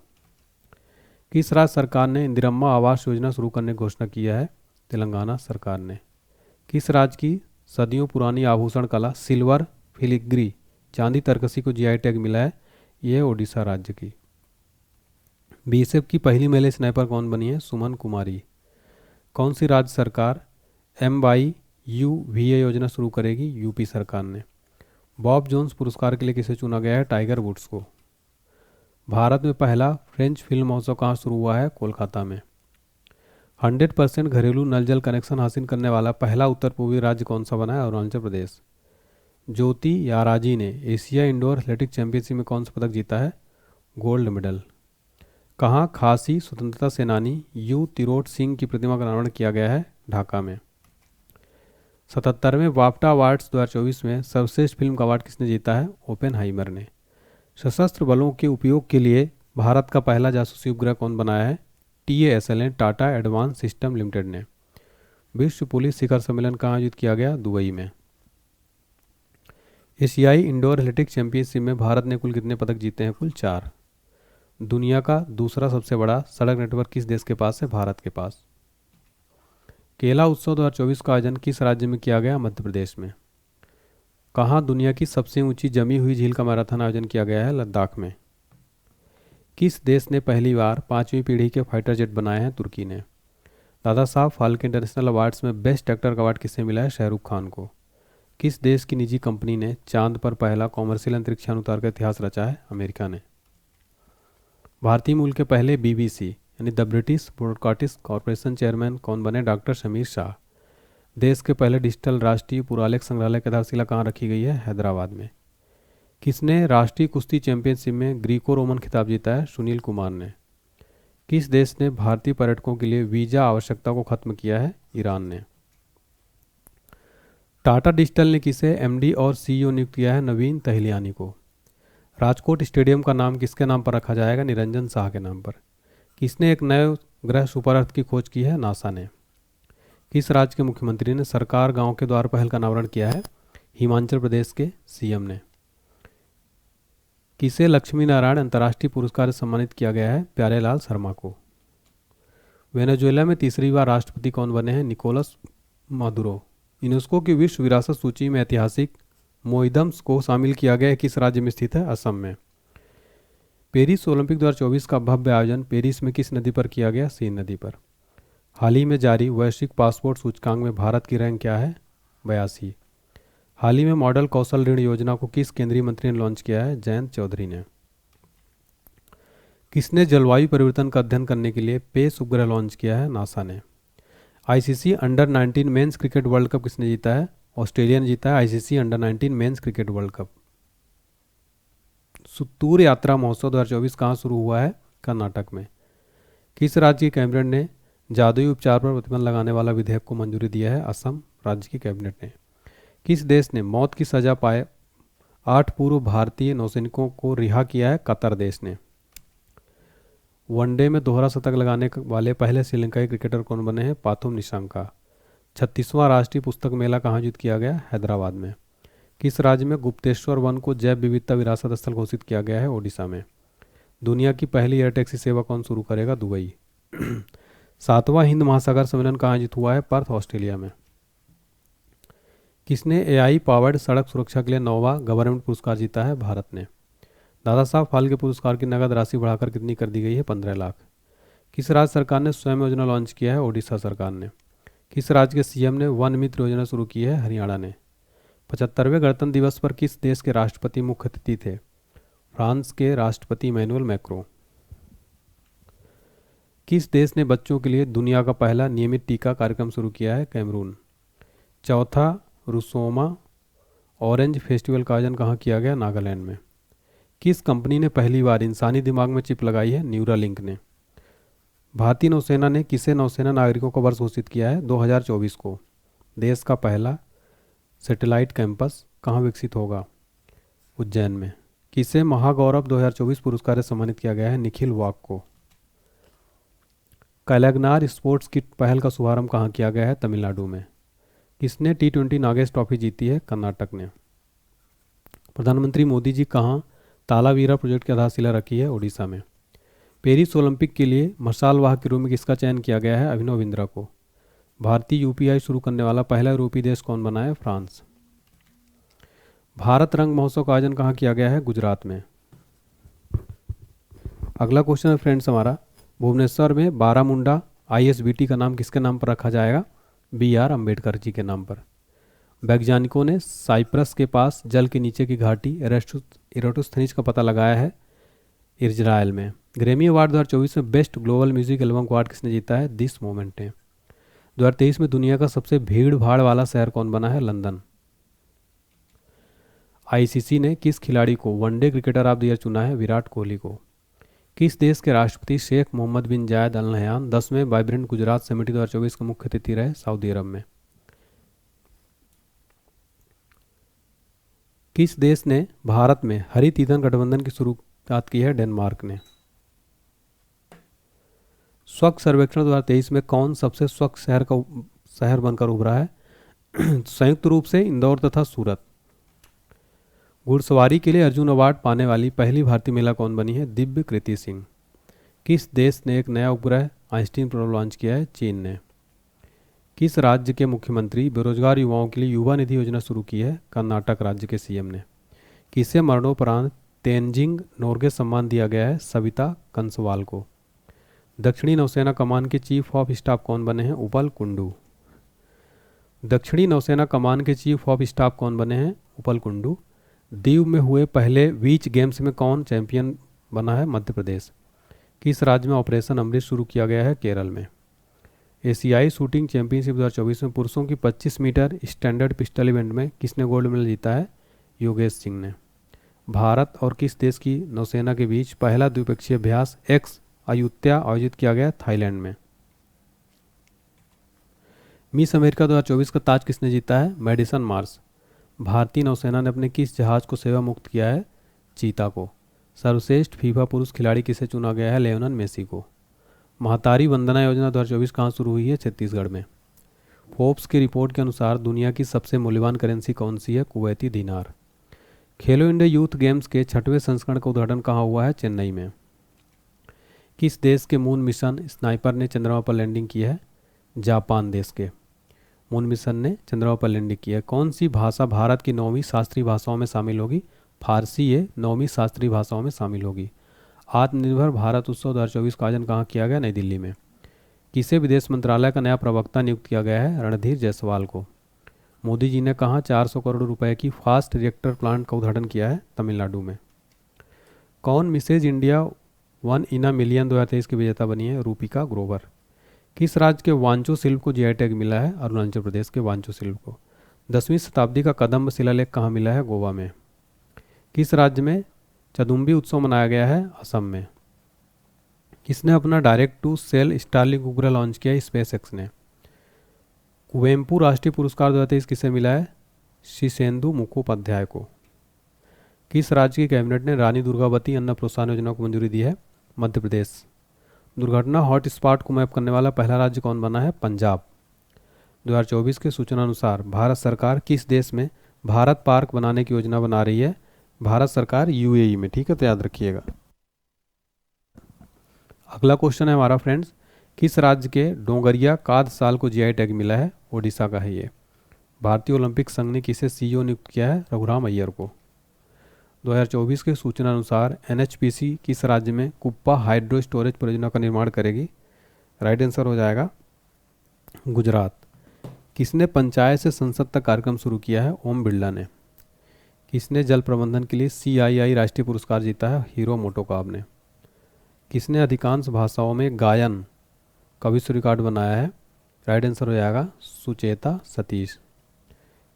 किस राज्य सरकार ने इंदिरम्मा आवास योजना शुरू करने की घोषणा किया है? तेलंगाना सरकार ने। किस राज्य की सदियों पुरानी आभूषण कला सिल्वर फिलिग्री चांदी तरकसी को GI टैग मिला है? यह ओडिशा राज्य की। BSF की पहली महिला स्नाइपर कौन बनी है? सुमन कुमारी। कौन सी राज्य सरकार MYUVA योजना शुरू करेगी? UP सरकार ने। बॉब जोन्स पुरस्कार के लिए किसे चुना गया है? टाइगर वुड्स को। भारत में पहला फ्रेंच फिल्म महोत्सव कहाँ शुरू हुआ है? कोलकाता में। 100% घरेलू नल जल कनेक्शन हासिल करने वाला पहला उत्तर पूर्वी राज्य कौन सा बना है? अरुणाचल प्रदेश। ज्योति याराजी ने एशिया इंडोर एथलेटिक चैंपियनशिप में कौन सा पदक जीता है? Gold medal. कहाँ खासी स्वतंत्रता सेनानी U तिरोट सिंह की प्रतिमा का अनावरण किया गया है? ढाका में। 77वें बाफ्टा अवार्ड्स 2024 में सर्वश्रेष्ठ फिल्म का अवार्ड किसने जीता है? ओपेनहाइमर ने। सशस्त्र बलों के उपयोग के लिए भारत का पहला जासूसी उपग्रह कौन बनाया है? TASL Tata advance system limited ने। विश्व पुलिस शिखर सम्मेलन कहाँ आयोजित किया गया? दुबई में। एशियाई इंडोर एथलेटिक चैंपियनशिप में भारत ने कुल कितने पदक जीते हैं? कुल 4। दुनिया का दूसरा सबसे बड़ा सड़क नेटवर्क किस देश के पास है? भारत के पास। केला उत्सव 2024 का आयोजन किस राज्य में किया गया? मध्य प्रदेश में। कहाँ दुनिया की सबसे ऊंची जमी हुई झील का मैराथन आयोजन किया गया है? लद्दाख में। किस देश ने पहली बार 5वीं पीढ़ी के फाइटर जेट बनाए हैं? तुर्की ने। दादा साहब फाल्के इंटरनेशनल अवार्ड्स में बेस्ट एक्टर का अवार्ड किसे मिला है? शाहरुख खान को। किस देश की निजी कंपनी ने चांद पर पहला कॉमर्शियल अंतरिक्ष यान उतार का इतिहास रचा है? अमेरिका ने। भारतीय मूल के पहले BBC यानी the British broadcasting corporation chairman कौन बने? डॉक्टर शमीर शाह। देश के पहले डिजिटल राष्ट्रीय पुरालेख संग्रहालय की आधारशिला कहाँ रखी गई है? हैदराबाद में। किसने राष्ट्रीय कुश्ती चैंपियनशिप में ग्रीको रोमन खिताब जीता है? सुनील कुमार ने। किस देश ने भारतीय पर्यटकों के लिए वीजा आवश्यकता को खत्म किया है? ईरान ने। टाटा डिजिटल ने किसे MD और CEO नियुक्त किया है? नवीन तहलियानी को। राजकोट स्टेडियम का नाम किसके नाम पर रखा जाएगा? निरंजन शाह के नाम पर। किसने एक नए ग्रह सुपर अर्थ की खोज की है? नासा ने। किस राज्य के मुख्यमंत्री ने सरकार गांव के द्वार पहल का अनावरण किया है? हिमाचल प्रदेश के सीएम ने। किसे लक्ष्मी नारायण अंतर्राष्ट्रीय पुरस्कार से सम्मानित किया गया है? प्यारेलाल शर्मा को। वेनेजुएला में तीसरी बार राष्ट्रपति कौन बने हैं? Nicolas Maduro. यूनेस्को की विश्व विरासत सूची में ऐतिहासिक मोइदम्स को शामिल किया गया है, किस राज्य में स्थित है? असम में। पेरिस ओलंपिक 2024 का भव्य आयोजन पेरिस में किस नदी पर किया गया? सीन नदी पर। हाल ही में जारी वैश्विक पासपोर्ट सूचकांक में भारत की रैंक क्या है? 82। हाल ही में मॉडल कौशल ऋण योजना को किस केंद्रीय मंत्री ने लॉन्च किया है? जयंत चौधरी ने। किसने जलवायु परिवर्तन का अध्ययन करने के लिए पेस उपग्रह लॉन्च किया है? नासा ने। ICC under 19 men's cricket world cup किसने जीता है? ऑस्ट्रेलिया ने जीता है ICC under 19 men's cricket world cup. Suttur यात्रा महोत्सव 2024 कहाँ शुरू हुआ है? कर्नाटक में। किस राज्य की कैबिनेट ने जादुई उपचार पर प्रतिबंध लगाने वाला विधेयक को मंजूरी दिया है? असम राज्य की कैबिनेट ने। किस देश ने मौत की सजा पाए 8 पूर्व भारतीय नौसैनिकों को रिहा किया है? कतर देश ने। वनडे में दोहरा शतक लगाने वाले पहले श्रीलंकाई क्रिकेटर कौन बने हैं? पाथुम निशंका। 36वां राष्ट्रीय पुस्तक मेला कहाँ आयोजित किया गया? हैदराबाद में। किस राज्य में गुप्तेश्वर वन को जैव विविधता विरासत स्थल घोषित किया गया है? ओडिशा में। दुनिया की पहली एयर टैक्सी सेवा कौन शुरू करेगा? दुबई। 7वां हिंद महासागर सम्मेलन कहाँ आयोजित हुआ है? पर्थ ऑस्ट्रेलिया में। किसने एआई पावर्ड सड़क सुरक्षा के लिए 9वां गवर्नमेंट पुरस्कार जीता है? भारत ने। दादा साहब फाल्के पुरस्कार की नगद राशि बढ़ाकर कितनी कर दी गई है? 15 लाख। किस राज्य सरकार ने स्वयं योजना लॉन्च किया है? ओडिशा सरकार ने। किस राज्य के सीएम ने वन मित्र योजना शुरू की है? हरियाणा ने। 75वें गणतंत्र दिवस पर किस देश के राष्ट्रपति मुख्य अतिथि थे? फ्रांस के राष्ट्रपति इमैनुअल मैक्रो। किस देश ने बच्चों के लिए दुनिया का पहला नियमित टीका कार्यक्रम शुरू किया है? कैमरून। चौथा रुसोमा ऑरेंज फेस्टिवल का आयोजन कहाँ किया गया? नागालैंड में। किस कंपनी ने पहली बार इंसानी दिमाग में चिप लगाई है? न्यूरालिंक ने। भारतीय नौसेना ने किसे नौसेना नागरिकों का वर्ष घोषित किया है? 2024 को। देश का पहला सैटेलाइट कैंपस कहाँ विकसित होगा? उज्जैन में। किसे महागौरव 2024 पुरस्कार से सम्मानित किया गया है? निखिल वाक को। कैलागनार स्पोर्ट्स किट पहल का शुभारंभ कहाँ किया गया है? तमिलनाडु में। किसने T20 नागेश ट्रॉफी जीती है? कर्नाटक ने। प्रधानमंत्री मोदी जी कहाँ तालावीरा प्रोजेक्ट की आधारशिला रखी है? ओडिशा में। पेरिस ओलंपिक के लिए मशाल वाहक के रूप में किसका चयन किया गया है? अभिनव बिंद्रा को। भारतीय यूपीआई शुरू करने वाला पहला यूरोपीय देश कौन बना है? फ्रांस। भारत रंग महोत्सव का आयोजन कहाँ किया गया है? गुजरात में। अगला क्वेश्चन है फ्रेंड्स हमारा, भुवनेश्वर में बारामुंडा आईएसबीटी का नाम किसके नाम पर रखा जाएगा? BR अम्बेडकर जी के नाम पर। वैज्ञानिकों ने साइप्रस के पास जल के नीचे की घाटी इरेटुस्थनीज का पता लगाया है इजराइल में। ग्रैमी अवार्ड 2024 में best global music album award किसने जीता है? दिस मोमेंट ने। 2023 में दुनिया का सबसे भीड़ भाड़ वाला शहर कौन बना है? लंदन। आईसीसी ने किस खिलाड़ी को one day cricketer of the year चुना है? विराट कोहली को। किस देश के राष्ट्रपति Sheikh Mohammed bin Zayed Al Nahyan 10वें वाइब्रेंट गुजरात समिट 2024 के मुख्य अतिथि रहे? सऊदी अरब में। किस देश ने भारत में हरित ईंधन गठबंधन की शुरुआत की है? डेनमार्क ने। स्वच्छ सर्वेक्षण 2023 में कौन सबसे स्वच्छ शहर बनकर उभरा है? संयुक्त रूप से इंदौर तथा सूरत। घुड़सवारी के लिए अर्जुन अवार्ड पाने वाली पहली भारतीय महिला कौन बनी है? दिव्य कृति सिंह। किस देश ने एक नया उपग्रह आइंस्टीन प्रोब लॉन्च किया है? चीन ने। किस राज्य के मुख्यमंत्री बेरोजगार युवाओं के लिए युवा निधि योजना शुरू की है? कर्नाटक राज्य के सीएम ने। किसे मरणोपरांत तेनजिंग नोर्गे सम्मान दिया गया है? सविता कंसवाल को। दक्षिणी नौसेना कमान के चीफ ऑफ स्टाफ कौन बने हैं? उपल कुंडू। दक्षिणी नौसेना कमान के चीफ ऑफ स्टाफ कौन बने हैं? उपल कुंडू। दीव में हुए पहले बीच गेम्स में कौन चैंपियन बना है? मध्य प्रदेश। किस राज्य में ऑपरेशन अमृत शुरू किया गया है? केरल में। एशियाई शूटिंग चैंपियनशिप 2024 में पुरुषों की 25 मीटर स्टैंडर्ड पिस्टल इवेंट में किसने गोल्ड मेडल जीता है? योगेश सिंह ने। भारत और किस देश की नौसेना के बीच पहला द्विपक्षीय अभ्यास एक्स अयुत्या आयोजित किया गया? थाईलैंड में। मिस अमेरिका 2024 का ताज किसने जीता है? Madison Marsh. भारतीय नौसेना ने अपने किस जहाज को सेवा मुक्त किया है? चीता को। सर्वश्रेष्ठ फीफा पुरुष खिलाड़ी किसे चुना गया है? लियोनेल मेसी को। महतारी वंदना योजना 2024 कहाँ शुरू हुई है? छत्तीसगढ़ में। फोर्ब्स की रिपोर्ट के अनुसार दुनिया की सबसे मूल्यवान करेंसी कौन सी है? कुवैती दीनार। खेलो इंडिया यूथ गेम्स के 6वें संस्करण का उद्घाटन कहाँ हुआ है? चेन्नई में। किस देश के मून मिशन स्नाइपर ने चंद्रमा पर लैंडिंग की है? जापान देश के मून मिशन ने चंद्रमा पर लैंडिंग की है। कौन सी भाषा भारत की 9वीं शास्त्रीय भाषाओं में शामिल होगी? फारसी ये 9वीं शास्त्रीय भाषाओं में शामिल होगी। आत्मनिर्भर भारत उत्सव 2024 का आयोजन कहाँ किया गया? नई दिल्ली में। किसे विदेश मंत्रालय का नया प्रवक्ता नियुक्त किया गया है? रणधीर जायसवाल को। मोदी जी ने कहाँ 400 करोड़ रुपए की फास्ट रिएक्टर प्लांट का उद्घाटन किया है? तमिलनाडु में। कौन Mrs India 1 in a million 2023 की विजेता बनी है? रूपिका ग्रोवर। किस राज्य के वांचो शिल्प को जीआई टैग मिला है? अरुणाचल प्रदेश के वांचो शिल्प को। 10वीं शताब्दी का कदम्ब शिलालेख कहाँ मिला है? गोवा में। किस राज्य में चदुम्बी उत्सव मनाया गया है? असम में। किसने अपना डायरेक्ट टू सेल स्टारलिंक उपग्रह लॉन्च किया? स्पेस एक्स ने। कुवेम्पू राष्ट्रीय पुरस्कार 2023 किसे मिला है? शीशेंदु मुखोपाध्याय को। किस राज्य की कैबिनेट ने रानी दुर्गावती अन्न प्रोत्साहन योजना को मंजूरी दी है? मध्य प्रदेश। दुर्घटना हॉटस्पॉट को मैप करने वाला पहला राज्य कौन बना है? पंजाब। 2024 के सूचना अनुसार भारत सरकार किस देश में भारत पार्क बनाने की योजना बना रही है? भारत सरकार यूएई में। ठीक है, तो याद रखिएगा। अगला क्वेश्चन है हमारा फ्रेंड्स, किस राज्य के डोंगरिया काद साल को जीआई टैग मिला है? ओडिशा का है ये। भारतीय ओलंपिक संघ ने किसे सीईओ नियुक्त किया है? रघुराम अय्यर को। 2024 के सूचना अनुसार एनएचपीसी किस राज्य में कुप्पा हाइड्रो स्टोरेज परियोजना का निर्माण करेगी? राइट आंसर हो जाएगा गुजरात। किसने पंचायत से संसद तक कार्यक्रम शुरू किया है? ओम बिरला ने। किसने जल प्रबंधन के लिए CII राष्ट्रीय पुरस्कार जीता है? हीरो मोटोकॉर्प ने। किसने अधिकांश भाषाओं में गायन का विश्व रिकॉर्ड बनाया है? राइट आंसर हो जाएगा सुचेता सतीश।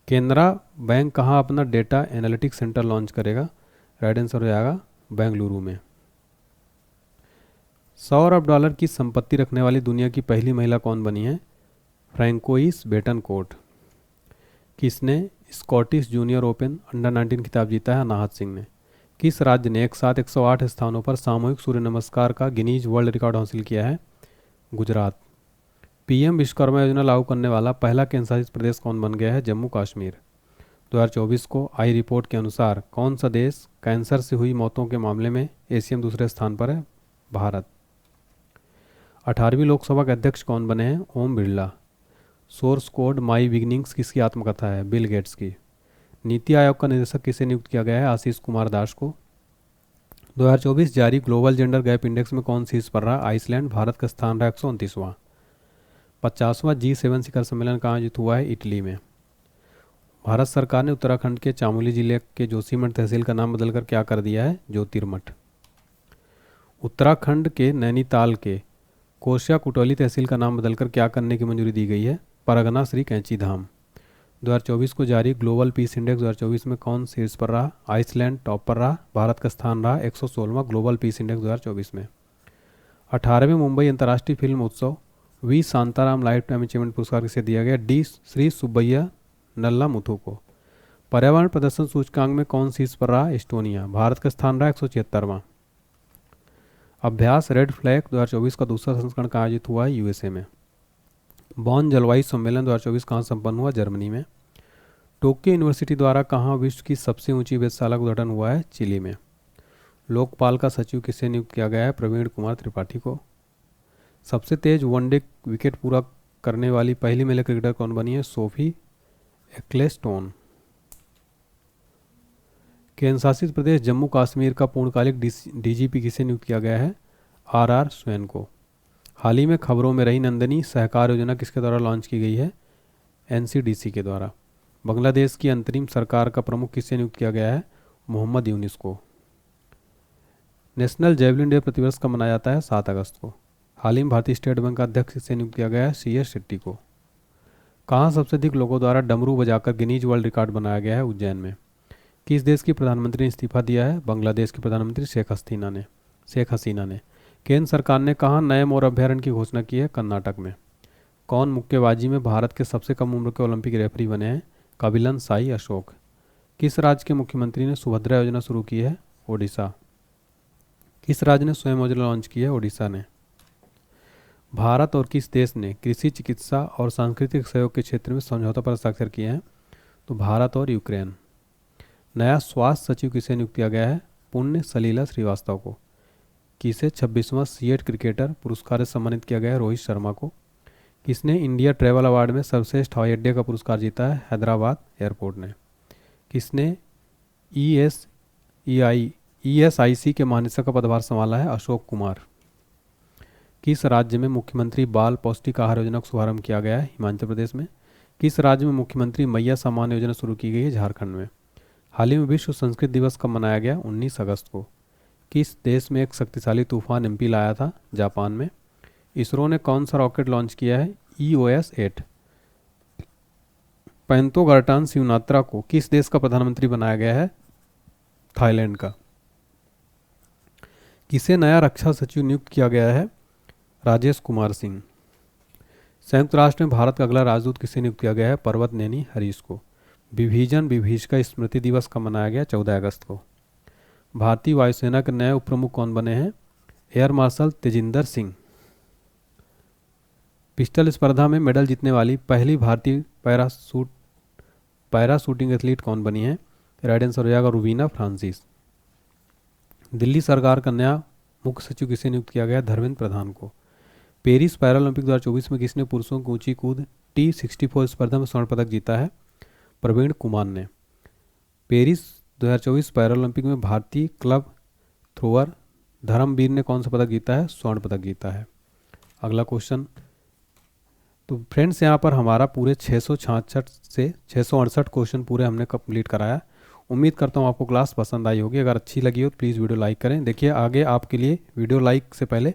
केनरा बैंक कहाँ अपना डेटा एनालिटिक्स सेंटर लॉन्च करेगा? राइट आंसर हो जाएगा बेंगलुरु में। $100 अरब की संपत्ति रखने वाली दुनिया की पहली महिला कौन बनी है? फ्रैंकोइस बेटनकोट। किसने स्कॉटिश जूनियर ओपन अंडर 19 खिताब जीता है? अनाहत सिंह ने। किस राज्य ने एक साथ 108 स्थानों पर सामूहिक सूर्य नमस्कार का गिनीज वर्ल्ड रिकॉर्ड हासिल किया है? गुजरात। पीएम विश्वकर्मा योजना लागू करने वाला पहला केंद्र शासित प्रदेश कौन बन गया है? जम्मू कश्मीर। 2024 को आई रिपोर्ट के अनुसार कौन सा देश कैंसर से हुई मौतों के मामले में एशिया में दूसरे स्थान पर है? भारत। 18वीं लोकसभा के अध्यक्ष कौन बने हैं? Om Birla. Source Code My Beginnings किसकी आत्मकथा है? बिल गेट्स की। नीति आयोग का निदेशक किसे नियुक्त किया गया है? आशीष कुमार दास को। 2024 जारी ग्लोबल जेंडर गैप इंडेक्स में कौन शीर्ष पर रहा? आइसलैंड। भारत का स्थान रहा 129वां। 50वां G7 शिखर सम्मेलन कहाँ आयोजित हुआ है? इटली में। भारत सरकार ने उत्तराखंड के चामोली जिले के जोशीमठ तहसील का नाम बदलकर क्या कर दिया है? ज्योतिर्मठ। उत्तराखंड के नैनीताल के कोसिया कुटौली तहसील का नाम बदलकर क्या करने की मंजूरी दी गई है? परगना श्री कैंची धाम। 2024 को जारी ग्लोबल पीस इंडेक्स 2024 में कौन शीर्ष पर रहा? आइसलैंड टॉप पर रहा। भारत का स्थान रहा 116वां ग्लोबल पीस इंडेक्स 2024 में। 18वें मुंबई अंतर्राष्ट्रीय फिल्म उत्सव V Shantaram lifetime achievement पुरस्कार किसे दिया गया? डी श्री सुब्बैया नल्ला मुथु को। पर्यावरण प्रदर्शन सूचकांक में कौन शीर्ष पर रहा? एस्टोनिया। भारत का स्थान रहा 176वां। अभ्यास रेड फ्लैग 2024 का दूसरा संस्करण कहाँ आयोजित हुआ है? यूएसए में। बॉन जलवायु सम्मेलन 2024 कहाँ संपन्न हुआ? जर्मनी में। टोक्यो यूनिवर्सिटी द्वारा कहाँ विश्व की सबसे ऊंची वेधशाला का उद्घाटन हुआ है? चिली में। लोकपाल का सचिव किसे नियुक्त किया गया है? प्रवीण कुमार त्रिपाठी को। सबसे तेज वनडे विकेट पूरा करने वाली पहली महिला क्रिकेटर कौन बनी है? Sophie Ecclestone. केंद्र शासित प्रदेश जम्मू कश्मीर का पूर्णकालिक डीजीपी किसे नियुक्त किया गया है? RR स्वैन को। हाल ही में खबरों में रही नंदनी सहकार योजना किसके द्वारा लॉन्च की गई है? NCDC के द्वारा। बांग्लादेश की अंतरिम सरकार का प्रमुख किसे नियुक्त किया गया है? मोहम्मद यूनिस को। नेशनल जेवलिन डे प्रतिवर्ष कब मनाया जाता है? 7 अगस्त को। हाल ही में भारतीय स्टेट बैंक का अध्यक्ष किसे नियुक्त किया गया है? CS शेट्टी को। कहाँ सबसे अधिक लोगों द्वारा डमरू बजाकर गिनीज वर्ल्ड रिकॉर्ड बनाया गया है? उज्जैन में। किस देश की प्रधानमंत्री ने इस्तीफा दिया है? बांग्लादेश की प्रधानमंत्री शेख हसीना ने। केंद्र सरकार ने कहाँ नए मोर अभ्यारण्य की घोषणा की है? कर्नाटक में। कौन मुक्केबाजी में भारत के सबसे कम उम्र के ओलंपिक रेफरी बने हैं? कबिलन साई अशोक। किस राज्य के मुख्यमंत्री ने सुभद्रा योजना शुरू की है? ओडिशा। किस राज्य ने स्वयं योजना लॉन्च की है? ओडिशा ने। भारत और किस देश ने कृषि, चिकित्सा और सांस्कृतिक सहयोग के क्षेत्र में समझौता पर हस्ताक्षर किए हैं? तो भारत और यूक्रेन। नया स्वास्थ्य सचिव किसे नियुक्त किया गया है? पुण्य सलीला श्रीवास्तव को। किसे 26वां सीएट क्रिकेटर पुरस्कार से सम्मानित किया गया है? रोहित शर्मा को। किसने इंडिया ट्रैवल अवार्ड में सर्वश्रेष्ठ हवाई अड्डे का पुरस्कार जीता है? हैदराबाद एयरपोर्ट ने। किसने ईएसआईसी के महानिदेशक का पदभार संभाला है? अशोक कुमार। किस राज्य में मुख्यमंत्री बाल पौष्टिक आहार योजना का शुभारंभ किया गया है? हिमाचल प्रदेश में। किस राज्य में मुख्यमंत्री मैया सम्मान योजना शुरू की गई है? झारखंड में। हाल ही में विश्व संस्कृत दिवस कब मनाया गया? 19 अगस्त को। किस देश में एक शक्तिशाली तूफान एमपी लाया था? जापान में। इसरो ने कौन सा रॉकेट लॉन्च किया है? EOS-8। पैंतोगार्टान शिवनात्रा को किस देश का प्रधानमंत्री बनाया गया है? थाईलैंड का। किसे नया रक्षा सचिव नियुक्त किया गया है? राजेश कुमार सिंह। संयुक्त राष्ट्र में भारत का अगला राजदूत किसे नियुक्त किया गया है? पर्वत नेनी हरीश को। विभीषण स्मृति दिवस कब मनाया गया? 14 अगस्त को। भारतीय वायुसेना के नए उप प्रमुख कौन बने हैं? Air marshal Tejinder Singh. Pistol स्पर्धा में मेडल जीतने वाली पहली भारतीय पैराशूटिंग एथलीट कौन बनी है? राइडेन सरोजा और रुबीना फ्रांसिस। दिल्ली सरकार का नया मुख्य सचिव किसे नियुक्त किया गया? धर्मेंद्र प्रधान को। पेरिस पैरालंपिक 2024 में किसने पुरुषों की ऊंची कूद T64 स्पर्धा में स्वर्ण पदक जीता है? प्रवीण कुमार ने। पेरिस 2024 पैरालंपिक में भारतीय क्लब थ्रोअर धर्मवीर ने कौन सा पदक जीता है? स्वर्ण पदक जीता है। अगला क्वेश्चन। तो फ्रेंड्स, यहाँ पर हमारा पूरे 666 से 668 क्वेश्चन पूरे हमने कंप्लीट कराया। उम्मीद करता हूँ आपको क्लास पसंद आई होगी। अगर अच्छी लगी हो तो प्लीज़ वीडियो लाइक करें। देखिए, आगे आपके लिए वीडियो लाइक से पहले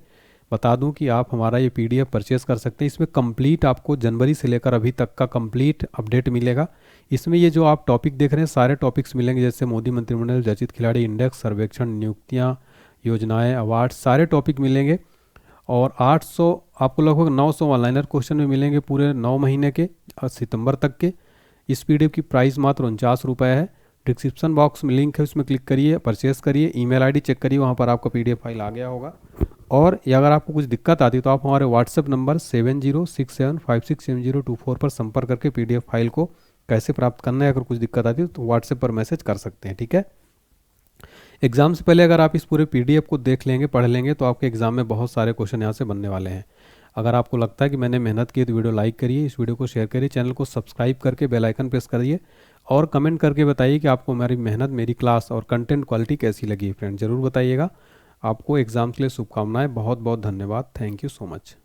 बता दूं कि आप हमारा ये PDF परचेज़ कर सकते हैं। इसमें कंप्लीट आपको जनवरी से लेकर अभी तक का कंप्लीट अपडेट मिलेगा। इसमें ये जो आप टॉपिक देख रहे हैं सारे टॉपिक्स मिलेंगे, जैसे मोदी मंत्रिमंडल, चर्चित खिलाड़ी इंडेक्स, सर्वेक्षण, नियुक्तियाँ, योजनाएं, अवार्ड, सारे टॉपिक मिलेंगे। और 800 आपको लगभग 900 ऑनलाइनर क्वेश्चन में मिलेंगे पूरे 9 महीने के सितंबर तक के। इस PDF की प्राइस मात्र 49 रुपये है। डिस्क्रिप्शन बॉक्स में लिंक है, उसमें क्लिक करिए, परचेस करिए, ईमेल ID चेक करिए, वहाँ पर आपका PDF फाइल आ गया होगा। और अगर आपको कुछ दिक्कत आती है तो आप हमारे व्हाट्सएप नंबर 7067567024 पर संपर्क करके PDF फाइल को कैसे प्राप्त करना है, अगर कुछ दिक्कत आती है तो व्हाट्सएप पर मैसेज कर सकते हैं। ठीक है। एग्ज़ाम से पहले अगर आप इस पूरे PDF को देख लेंगे, पढ़ लेंगे, तो आपके एग्ज़ाम में बहुत सारे क्वेश्चन यहाँ से बनने वाले हैं। अगर आपको लगता है कि मैंने मेहनत की तो वीडियो लाइक करिए, इस वीडियो को शेयर करिए, चैनल को सब्सक्राइब करके बेल आइकन प्रेस करिए और कमेंट करके बताइए कि आपको हमारी मेहनत, मेरी क्लास और कंटेंट क्वालिटी कैसी लगी। फ्रेंड ज़रूर बताइएगा। आपको एग्ज़ाम के लिए शुभकामनाएं। बहुत बहुत धन्यवाद। Thank you so much.